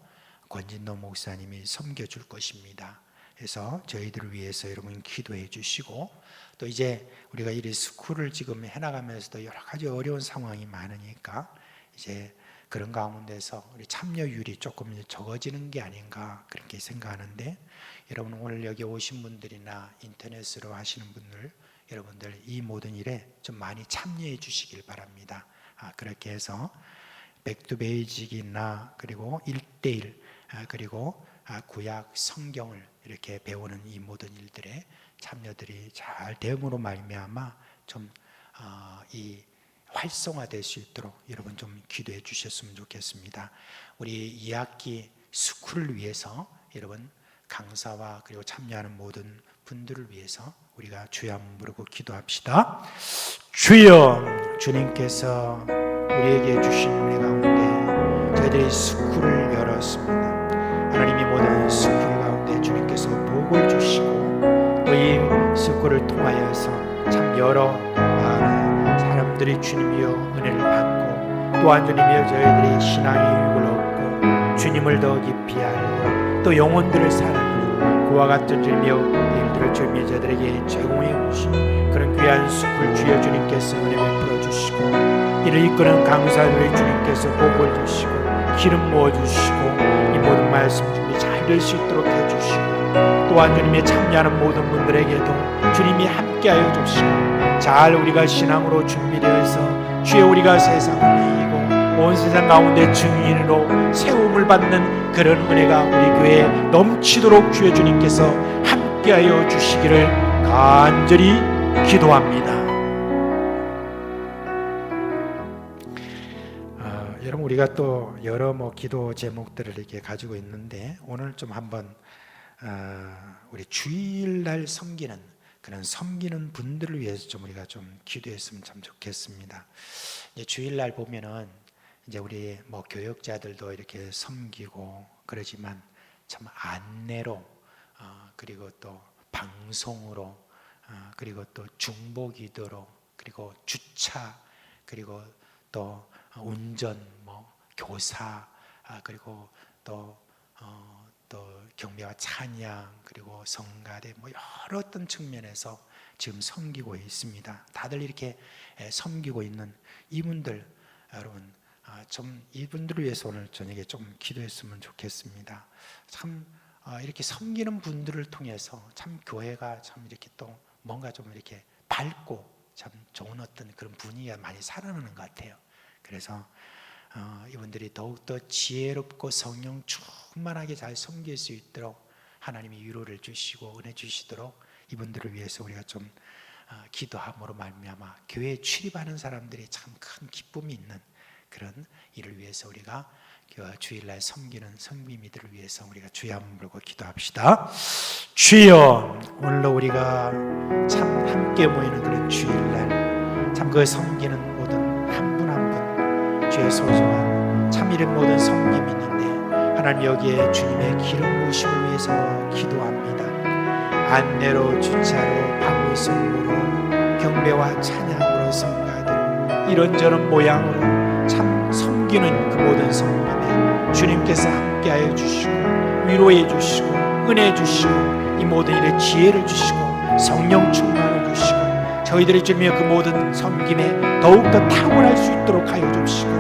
권진도 목사님이 섬겨줄 것입니다. 그래서 저희들을 위해서 여러분 기도해 주시고 또 이제 우리가 이 스쿨을 지금 해나가면서도 여러 가지 어려운 상황이 많으니까 이제 그런 가운데서 우리 참여율이 조금 적어지는 게 아닌가 그렇게 생각하는데 여러분 오늘 여기 오신 분들이나 인터넷으로 하시는 분들 여러분들 이 모든 일에 좀 많이 참여해 주시길 바랍니다. 그렇게 해서 백투베이직이나 그리고 1대1 그리고 구약 성경을 이렇게 배우는 이 모든 일들에 참여들이 잘 됨으로 말미암아 좀 이 활성화될 수 있도록 여러분 좀 기도해 주셨으면 좋겠습니다. 우리 2학기 스쿨을 위해서 여러분 강사와 그리고 참여하는 모든 분들을 위해서 우리가 주여 한번 부르고 기도합시다. 주여, 주님께서 우리에게 주신 은혜 가운데 저희들이 스쿨을 열었습니다. 하나님이 모든 스쿨 가운데 주님께서 복을 주시고 또 이 스쿨을 통하여서 참 여러 많은 사람들이 주님이여 은혜를 받고 또한 주님이여 저희들이 신앙의 유익을 얻고 주님을 더 깊이 알고 또 영혼들을 사랑하는 그와 같은 주님이여 일들을 주님이 저들에게 제공해 주신 그런 귀한 스쿨 주여 주님께서 은혜 베풀어 주시고 이를 이끄는 강사들의 주님께서 복을 주시고 기름 부어 주시고 이 모든 말씀 준비 잘 될 수 있도록 해주시고 또한 주님의 참여하는 모든 분들에게도 주님이 함께하여 주시고 잘 우리가 신앙으로 준비되어서 주여 우리가 세상을 이기고 온 세상 가운데 증인으로 세움을 받는 그런 은혜가 우리 교회에 넘치도록 주여 주님께서 함께하여 주시기를 간절히 기도합니다. 여러분 우리가 또 여러 기도 제목들을 이렇게 가지고 있는데 오늘 좀 한번 우리 주일날 섬기는 그런 섬기는 분들을 위해서 좀 우리가 좀 기도했으면 참 좋겠습니다. 이제 주일날 보면은 이제 우리 교역자들도 이렇게 섬기고 그러지만 참 안내로 그리고 또 방송으로 그리고 또 중보기도로 그리고 주차 그리고 또 운전 교사 그리고 또 경배와 찬양 그리고 성가대 여러 어떤 측면에서 지금 섬기고 있습니다. 다들 이렇게 섬기고 있는 이분들 여러분 좀 이분들을 위해서 오늘 저녁에 좀 기도했으면 좋겠습니다. 참 이렇게 섬기는 분들을 통해서 참 교회가 참 이렇게 또 뭔가 좀 이렇게 밝고 참 좋은 어떤 그런 분위기가 많이 살아나는 것 같아요. 그래서 이분들이 더욱더 지혜롭고 성령 충만하게 잘 섬길 수 있도록 하나님이 위로를 주시고 은혜 주시도록 이분들을 위해서 우리가 좀 기도함으로 말미암아 교회에 출입하는 사람들이 참 큰 기쁨이 있는 그런 일을 위해서 우리가 주일날 섬기는 성비미들을 위해서 우리가 주여 한번 부르고 기도합시다. 주여, 오늘도 우리가 참 함께 모이는 그런 주일날 참 그 섬기는 모든 한 분 한 분 주의 소중한 참 이런 모든 섬김이 있는데 하나님 여기에 주님의 기름 부으심을 위해서 기도합니다. 안내로 주차로 방울성으로 경배와 찬양으로 성가대로 이런저런 모양으로 참 섬기는 그 모든 섬김에 주님께서 함께하여 주시고 위로해 주시고 은혜 주시고 이 모든 일에 지혜를 주시고 성령 충만을 주시고 저희들의 주님의 그 모든 섬김에 더욱더 탁월할 수 있도록 하여 주시고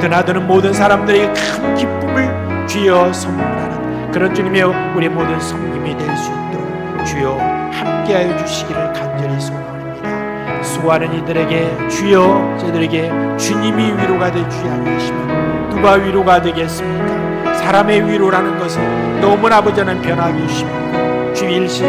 드나드는 모든 사람들에게 큰 기쁨을 주여 선물하는 그런 주님의 우리 모든 섬김이 될 수 있도록 주여 함께하여 주시기를 간절히 소원합니다. 수고하는 이들에게 주여 저들에게 주님이 위로가 되지 않으시면 누가 위로가 되겠습니까? 사람의 위로라는 것은 너무나 아버지는 변하기 쉽고 주일시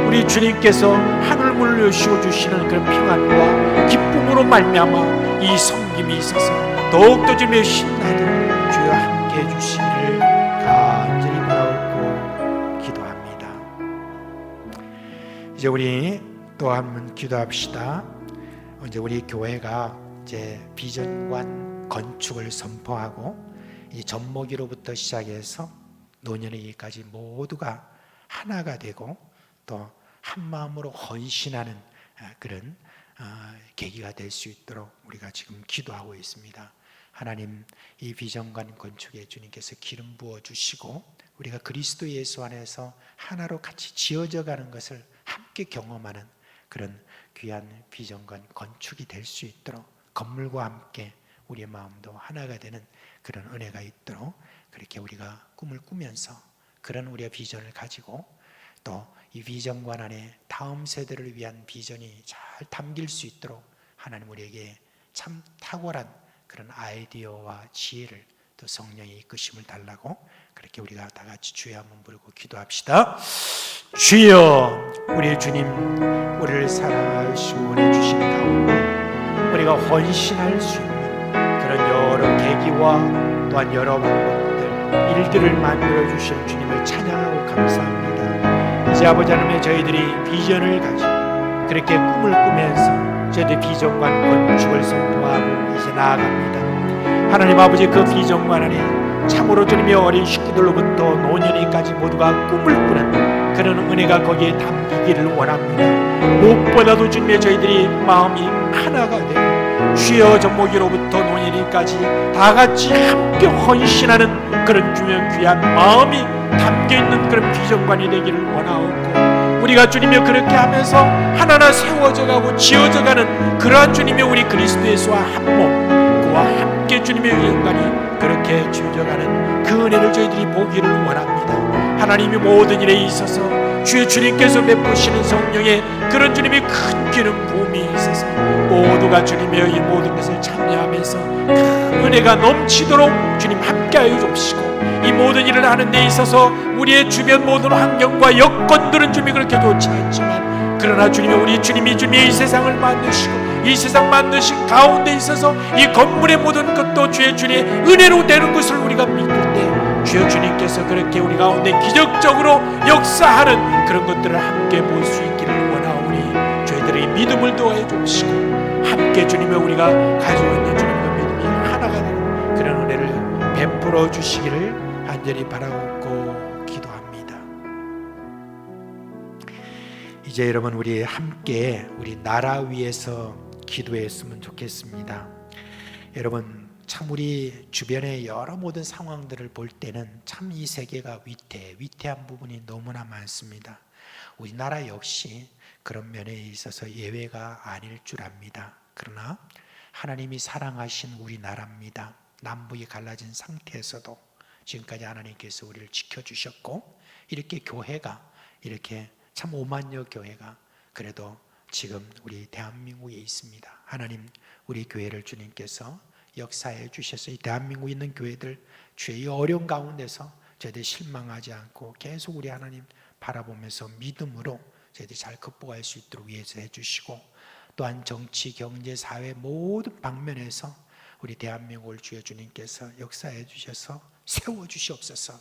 우리 주님께서 하늘 문을 여시고 주시는 그런 평안과 기쁨으로 말미암아 이 섬김이 있어서 더욱더 주님의 신나도록 주여 함께해 주시기를 간절히 바라옵고 기도합니다. 이제 우리 또 한 번 기도합시다. 이제 우리 교회가 이제 비전관 건축을 선포하고 이 젖먹이로부터 시작해서 노년이기까지 모두가 하나가 되고 또 한마음으로 헌신하는 그런 계기가 될 수 있도록 우리가 지금 기도하고 있습니다. 하나님, 이 비전관 건축에 주님께서 기름 부어 주시고 우리가 그리스도 예수 안에서 하나로 같이 지어져 가는 것을 함께 경험하는 그런 귀한 비전관 건축이 될 수 있도록 건물과 함께 우리의 마음도 하나가 되는 그런 은혜가 있도록 그렇게 우리가 꿈을 꾸면서 그런 우리의 비전을 가지고 또 이 비전관 안에 다음 세대를 위한 비전이 잘 담길 수 있도록 하나님 우리에게 참 탁월한 그런 아이디어와 지혜를 또 성령의 이끄심을 달라고 그렇게 우리가 다 같이 주여 한번 부르고 기도합시다. 주여, 우리 주님 우리를 사랑하시고 은혜 주시는 가운데 우리가 헌신할 수 있는 그런 여러 계기와 또한 여러 방법들 일들을 만들어 주시는 주님을 찬양하고 감사합니다. 이제 아버지 하나님의 저희들이 비전을 가지고 그렇게 꿈을 꾸면서 저희들 비전관 건축을 선포하고 이제 나아갑니다. 하나님 아버지 그 비전관 안에 참으로 주님의 어린 식구들로부터 노년이까지 모두가 꿈을 꾸는 그런 은혜가 거기에 담기기를 원합니다. 무엇보다도 주님의 저희들이 마음이 하나가 되고 주여 젖먹이로부터 노년이까지 다 같이 함께 헌신하는 그런 주의 귀한 마음이 담겨있는 그런 비전관이 되기를 원하옵고 우리가 주님의 그렇게 하면서 하나하나 세워져가고 지어져가는 그러한 주님의 우리 그리스도 예수와 한몸 그와 함께 주님의 영광이 그렇게 지어져가는 그 은혜를 저희들이 보기를 원합니다. 하나님이 모든 일에 있어서 주의 주님께서 베푸시는 성령의 그런 주님의 큰 기름 부음이 있어서 모두가 주님의 이 모든 것을 참여하면서 큰 은혜가 넘치도록 주님 함께하여 주시고 이 모든 일을 하는 데 있어서 우리의 주변 모든 환경과 여건들은 주님이 그렇게 좋지 않지만 그러나 주님이 우리 주님이 주님의 이 세상을 만드시고 이 세상 만드신 가운데 있어서 이 건물의 모든 것도 주의 주님의 은혜로 되는 것을 우리가 믿을 때 주여 주님께서 그렇게 우리 가운데 기적적으로 역사하는 그런 것들을 함께 볼 수 있기를 원하오니 저희들의 믿음을 더해 주시고 함께 주님의 우리가 가지고 있는 주님의 믿음이 하나가 되는 그런 은혜를 베풀어 주시기를 간절히 바라옵고 기도합니다. 이제 여러분 우리 함께 우리 나라 위해서 기도했으면 좋겠습니다. 여러분 참 우리 주변의 여러 모든 상황들을 볼 때는 참 이 세계가 위태한 부분이 너무나 많습니다. 우리나라 역시 그런 면에 있어서 예외가 아닐 줄 압니다. 그러나 하나님이 사랑하신 우리나라입니다. 남북이 갈라진 상태에서도 지금까지 하나님께서 우리를 지켜주셨고 이렇게 교회가 이렇게 참 5만여 교회가 그래도 지금 우리 대한민국에 있습니다. 하나님 우리 교회를 주님께서 역사해 주셔서 이 대한민국에 있는 교회들 주의 어려운 가운데서 저희들 실망하지 않고 계속 우리 하나님 바라보면서 믿음으로 저희들이 잘 극복할 수 있도록 위해서 해주시고, 또한 정치, 경제, 사회 모든 방면에서 우리 대한민국을 주여 주님께서 역사해 주셔서 세워주시옵소서.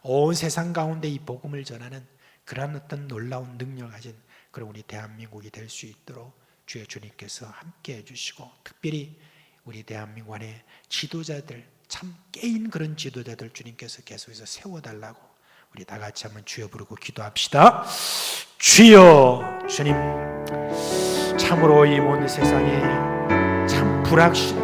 온 세상 가운데 이 복음을 전하는 그러한 어떤 놀라운 능력을 가진 그런 우리 대한민국이 될 수 있도록 주여 주님께서 함께 해주시고, 특별히 우리 대한민국 안에 지도자들, 참 깨인 그런 지도자들 주님께서 계속해서 세워달라고 우리 다 같이 한번 주여 부르고 기도합시다. 주여 주님, 참으로 이 온 세상에 참 불확실,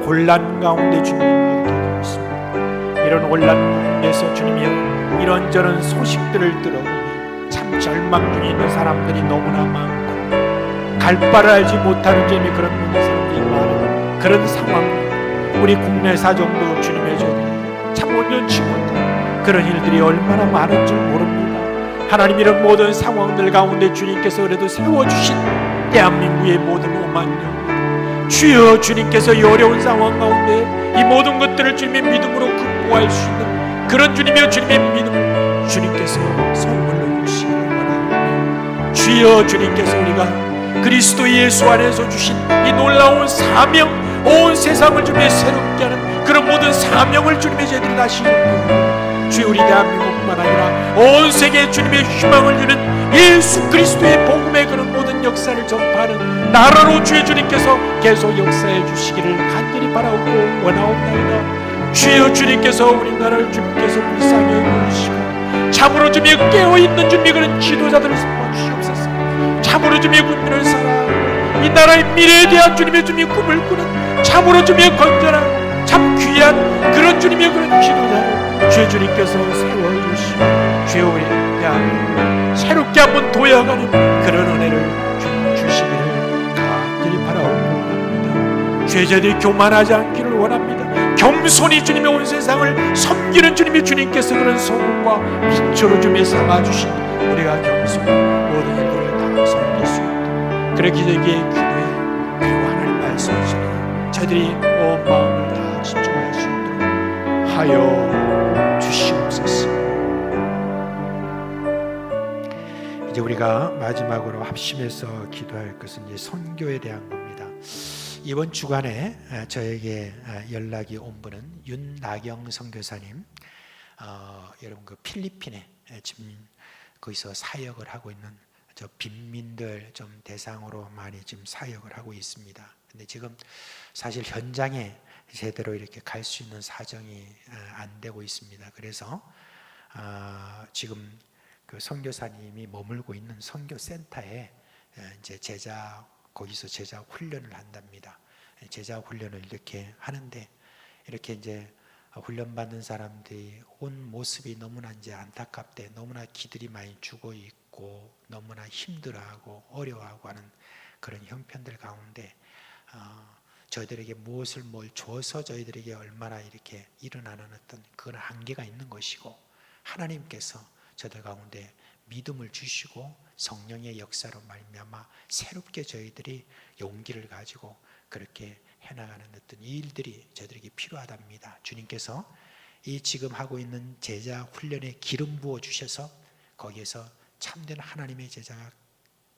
혼란 가운데 주님을 기도하고 있습니다. 이런 혼란 가운데서 주님이여, 이런저런 소식들을 들어보니 참 절망 중에 있는 사람들이 너무나 많고, 갈 바를 알지 못하는 점이 그런 많은 사람들이 많은 그런 상황, 우리 국내 사정도 주님의 죄들이 참 온전치 못한 그런 일들이 얼마나 많은 줄 모릅니다. 하나님, 이런 모든 상황들 가운데 주님께서 그래도 세워주신 대한민국의 모든 5만 명, 주여 주님께서 이 어려운 상황 가운데 이 모든 것들을 주님의 믿음으로 극복할 수 있는 그런 주님이여, 주님의 믿음을 주님께서 선물로 주시기를 원합니다. 주여 주님께서 우리가 그리스도 예수 안에서 주신 이 놀라운 사명, 온 세상을 주님의 새롭게 하는 그런 모든 사명을 주님의 제들이 다시 이루고, 주여 우리 대한민국뿐만 아니라 온 세계에 주님의 희망을 주는 예수 그리스도의 복음의 그런 모든 역사를 전파하는 나라로 주여 주님께서 계속 역사해 주시기를 간절히 바라옵고 원하옵나이다. 주여 주님께서 우리나라를 주님께서 불쌍히 여기시고, 참으로 주님의 깨어있는 주님의 그런 지도자들을 세워주시옵소서. 참으로 주님의 국민을 사랑하고 이 나라의 미래에 대한 주님의 꿈을 꾸는 참으로 주님의 건전한 참 귀한 그런 주님의 그런 지도자를 주여 주님께서 세워주시고, 주여 우리 대한민국을 새롭게 한번 도약하는 그런 은혜를 주시기를 간절히 바라옵고 원합니다. 죄자들이 교만하지 않기를 원합니다. 겸손히 주님의 온 세상을 섬기는 주님의 주님께서 그런 소금과 빛으로 주님의 삼아주신 우리가 겸손히 모든 일들을 다 섬길 수 있도록 그렇게 되기에 기도해, 그리고 하나님 말씀하시니 저희들이 온 마음을 다 집중할 수 있도록 하여 주시옵소서. 이제 우리가 마지막으로 합심해서 기도할 것은 이제 선교에 대한 겁니다. 이번 주간에 저에게 연락이 온 분은 윤나경 선교사님, 여러분 그 필리핀에 지금 거기서 사역을 하고 있는 저 빈민들 좀 대상으로 많이 지금 사역을 하고 있습니다. 근데 지금 사실 현장에 제대로 이렇게 갈 수 있는 사정이 안 되고 있습니다. 그래서 지금 그 선교사님이 머물고 있는 선교센터에 이제 거기서 제자 훈련을 한답니다. 제자 훈련을 이렇게 하는데, 이렇게 이제 훈련받는 사람들이 온 모습이 너무나 이제 안타깝대, 너무나 기들이 많이 죽어 있고 너무나 힘들어하고 어려워하고 하는 그런 형편들 가운데 저희들에게 뭘 줘서 저희들에게 얼마나 이렇게 일어나는 어떤 그런 한계가 있는 것이고, 하나님께서 저들 가운데 믿음을 주시고 성령의 역사로 말미암아 새롭게 저희들이 용기를 가지고 그렇게 해나가는 어떤 일들이 저희들에게 필요하답니다. 주님께서 이 지금 하고 있는 제자 훈련에 기름 부어 주셔서 거기에서 참된 하나님의 제자가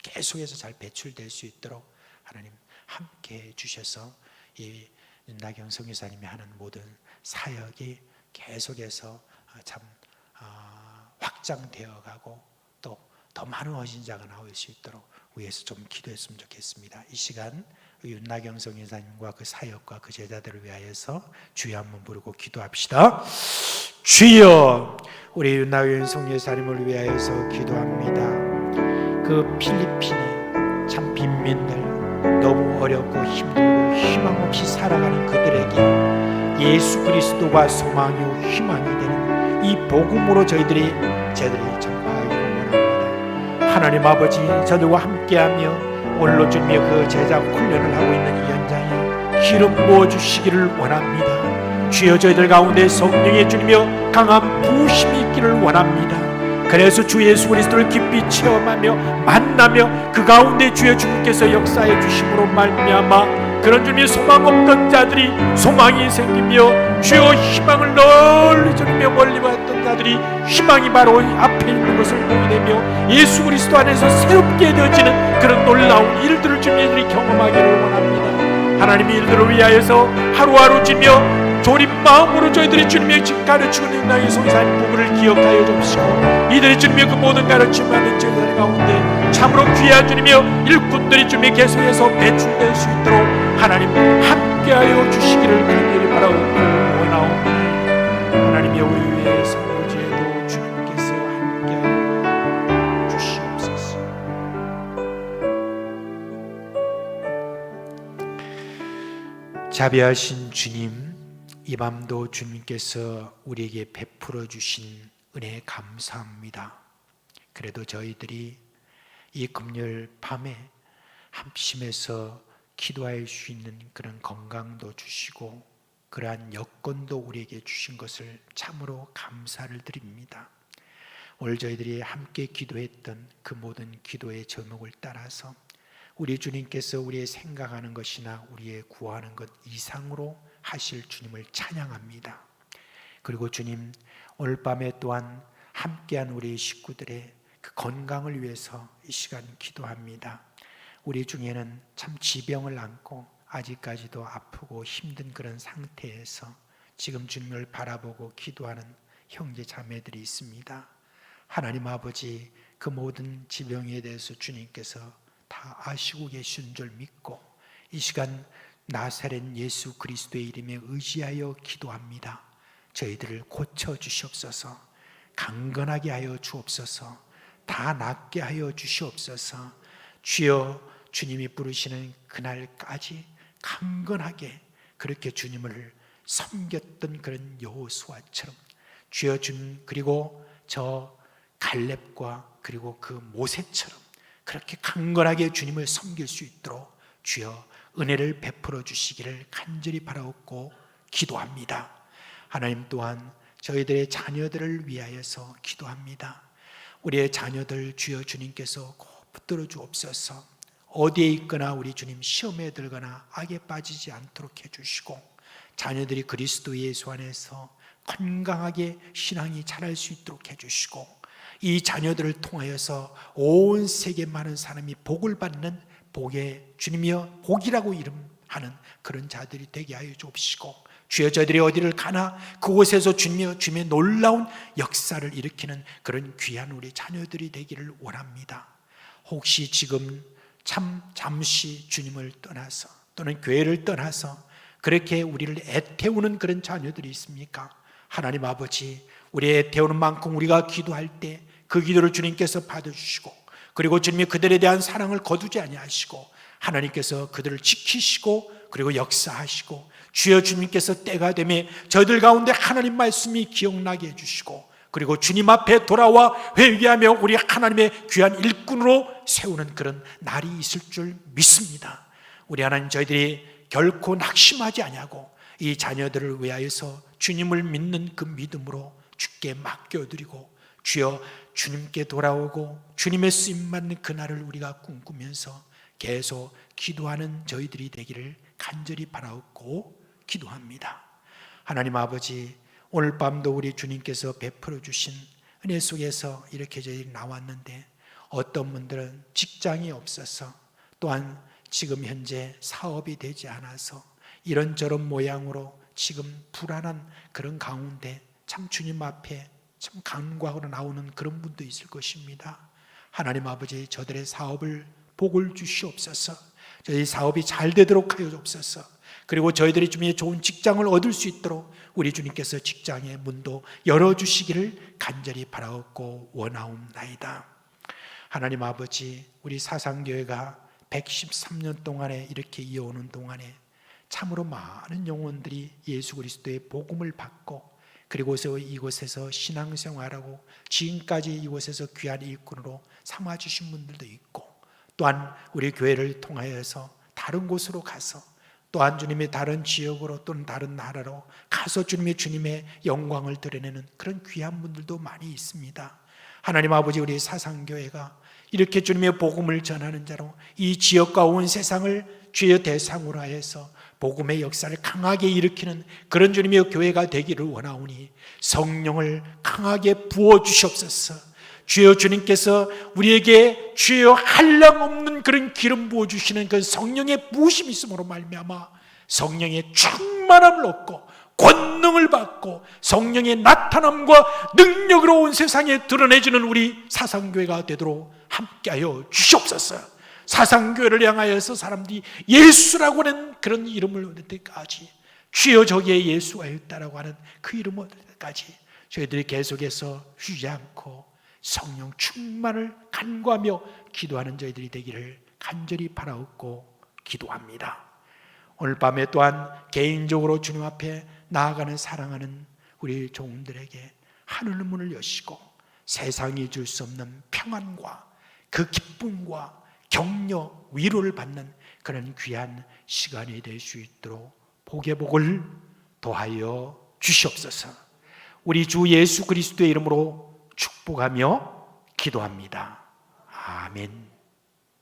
계속해서 잘 배출될 수 있도록 하나님 함께 해 주셔서 이 윤나경 선교사님이 하는 모든 사역이 계속해서 참 확장되어 가고 또 더 많은 헌신자가 나올 수 있도록 위해서 좀 기도했으면 좋겠습니다. 이 시간 윤나경 선교사님과 그 사역과 그 제자들을 위하여서 주여 한번 부르고 기도합시다. 주여, 우리 윤나경 선교사님을 위하여서 기도합니다. 그 필리핀의 참 빈민들, 너무 어렵고 힘들고 희망 없이 살아가는 그들에게 예수 그리스도가 소망이요 희망이 되는 이 복음으로 저희들이 전파하기를 원합니다. 하나님 아버지, 저들과 함께하며 오늘로 주님의 그 제자 훈련을 하고 있는 이 현장에 기름 부어주시기를 원합니다. 주여, 저희들 가운데 성령의 주님의 강한 부으심이 있기를 원합니다. 그래서 주 예수 그리스도를 깊이 체험하며 만나며 그 가운데 주여 주님께서 역사해 주심으로 말미암아 그런 주님의 소망 없던 자들이 소망이 생기며, 주여 희망을 널리 주며 멀리 봤던 자들이 희망이 바로 앞에 있는 것을 보게 되며 예수 그리스도 안에서 새롭게 되어지는 그런 놀라운 일들을 주님들이 경험하기를 원합니다. 하나님의 일들을 위하여서 하루하루 주며 조립 마음으로 저희들이 주님의 지금 가르치고 있는 나의 송사님 부분을 기억하여 주시고, 이들이 주님의 그 모든 가르침을 받는 저희들 가운데 참으로 귀한 주님이여 일꾼들이 주님의 계속해서 배출될 수 있도록 하나님 함께하여 주시기를 간절히 바라고 원하옵나이다. 하나님의 의의 선교지에도 주님께서 함께하여 주시옵소서. 자비하신 주님, 이 밤도 주님께서 우리에게 베풀어 주신 은혜에 감사합니다. 그래도 저희들이 이 금요일 밤에 합심해서 기도할 수 있는 그런 건강도 주시고 그러한 여건도 우리에게 주신 것을 참으로 감사를 드립니다. 오늘 저희들이 함께 기도했던 그 모든 기도의 제목을 따라서 우리 주님께서 우리의 생각하는 것이나 우리의 구하는 것 이상으로 하실 주님을 찬양합니다. 그리고 주님, 오늘 밤에 또한 함께한 우리 식구들의 그 건강을 위해서 이 시간 기도합니다. 우리 중에는 참 지병을 안고 아직까지도 아프고 힘든 그런 상태에서 지금 주님을 바라보고 기도하는 형제 자매들이 있습니다. 하나님 아버지, 그 모든 지병에 대해서 주님께서 다 아시고 계신 줄 믿고 이 시간 나사렛 예수 그리스도의 이름에 의지하여 기도합니다. 저희들을 고쳐주시옵소서, 강건하게 하여 주옵소서, 다 낫게 하여 주시옵소서. 주여, 주님이 부르시는 그날까지 강건하게 그렇게 주님을 섬겼던 그런 여호수아처럼 주여, 주님, 그리고 저 갈렙과 그리고 그 모세처럼 그렇게 강건하게 주님을 섬길 수 있도록 주여 은혜를 베풀어 주시기를 간절히 바라옵고 기도합니다. 하나님 또한 저희들의 자녀들을 위하여서 기도합니다. 우리의 자녀들 주여 주님께서 꼭 붙들어 주옵소서. 어디에 있거나 우리 주님 시험에 들거나 악에 빠지지 않도록 해주시고 자녀들이 그리스도 예수 안에서 건강하게 신앙이 자랄 수 있도록 해주시고 이 자녀들을 통하여서 온 세계 많은 사람이 복을 받는 복의 주님이여 복이라고 이름하는 그런 자들이 되게 하여 주옵시고 주여 저희들이 어디를 가나 그곳에서 주님이여 주님의 놀라운 역사를 일으키는 그런 귀한 우리 자녀들이 되기를 원합니다. 혹시 지금 잠시 주님을 떠나서 또는 교회를 떠나서 그렇게 우리를 애태우는 그런 자녀들이 있습니까? 하나님 아버지, 우리 애태우는 만큼 우리가 기도할 때 그 기도를 주님께서 받아주시고 그리고 주님이 그들에 대한 사랑을 거두지 아니하시고 하나님께서 그들을 지키시고 그리고 역사하시고 주여 주님께서 때가 되매 저희들 가운데 하나님 말씀이 기억나게 해주시고 그리고 주님 앞에 돌아와 회개하며 우리 하나님의 귀한 일꾼으로 세우는 그런 날이 있을 줄 믿습니다. 우리 하나님, 저희들이 결코 낙심하지 아니하고 이 자녀들을 위하여서 주님을 믿는 그 믿음으로 주께 맡겨드리고 주여 주님께 돌아오고 주님의 쓰임받는 그날을 우리가 꿈꾸면서 계속 기도하는 저희들이 되기를 간절히 바라옵고 기도합니다. 하나님 아버지, 오늘 밤도 우리 주님께서 베풀어 주신 은혜 속에서 이렇게 저희들이 나왔는데 어떤 분들은 직장이 없어서 또한 지금 현재 사업이 되지 않아서 이런저런 모양으로 지금 불안한 그런 가운데 참 주님 앞에 참 간구하러 나오는 그런 분도 있을 것입니다. 하나님 아버지, 저들의 사업을 복을 주시옵소서. 저희 사업이 잘 되도록 하여 주옵소서. 그리고 저희들이 주님의 좋은 직장을 얻을 수 있도록 우리 주님께서 직장의 문도 열어주시기를 간절히 바라옵고 원하옵나이다. 하나님 아버지, 우리 사상교회가 113년 동안에 이렇게 이어오는 동안에 참으로 많은 영혼들이 예수 그리스도의 복음을 받고 그리고서 이곳에서 신앙생활하고 지금까지 이곳에서 귀한 일꾼으로 삼아주신 분들도 있고 또한 우리 교회를 통하여서 다른 곳으로 가서 또한 주님의 다른 지역으로 또는 다른 나라로 가서 주님의 영광을 드러내는 그런 귀한 분들도 많이 있습니다. 하나님 아버지, 우리 사상교회가 이렇게 주님의 복음을 전하는 자로 이 지역과 온 세상을 주의 대상으로 하여서 복음의 역사를 강하게 일으키는 그런 주님의 교회가 되기를 원하오니 성령을 강하게 부어주시옵소서. 주여, 주님께서 우리에게 주여 한량없는 그런 기름 부어주시는 그 성령의 부으심이 있음으로 말미암아 성령의 충만함을 얻고 권능을 받고 성령의 나타남과 능력으로 온 세상에 드러내지는 우리 사상교회가 되도록 함께하여 주시옵소서. 사상교회를 향하여서 사람들이 예수라고 하는 그런 이름을 얻을 때까지, 주여 저기에 예수가 있다라고 하는 그 이름을 얻을 때까지 저희들이 계속해서 쉬지 않고 성령 충만을 간구하며 기도하는 저희들이 되기를 간절히 바라옵고 기도합니다. 오늘 밤에 또한 개인적으로 주님 앞에 나아가는 사랑하는 우리 종들에게 하늘의 문을 여시고 세상이 줄 수 없는 평안과 그 기쁨과 격려, 위로를 받는 그런 귀한 시간이 될 수 있도록 복의 복을 더하여 주시옵소서. 우리 주 예수 그리스도의 이름으로 축복하며 기도합니다. 아멘.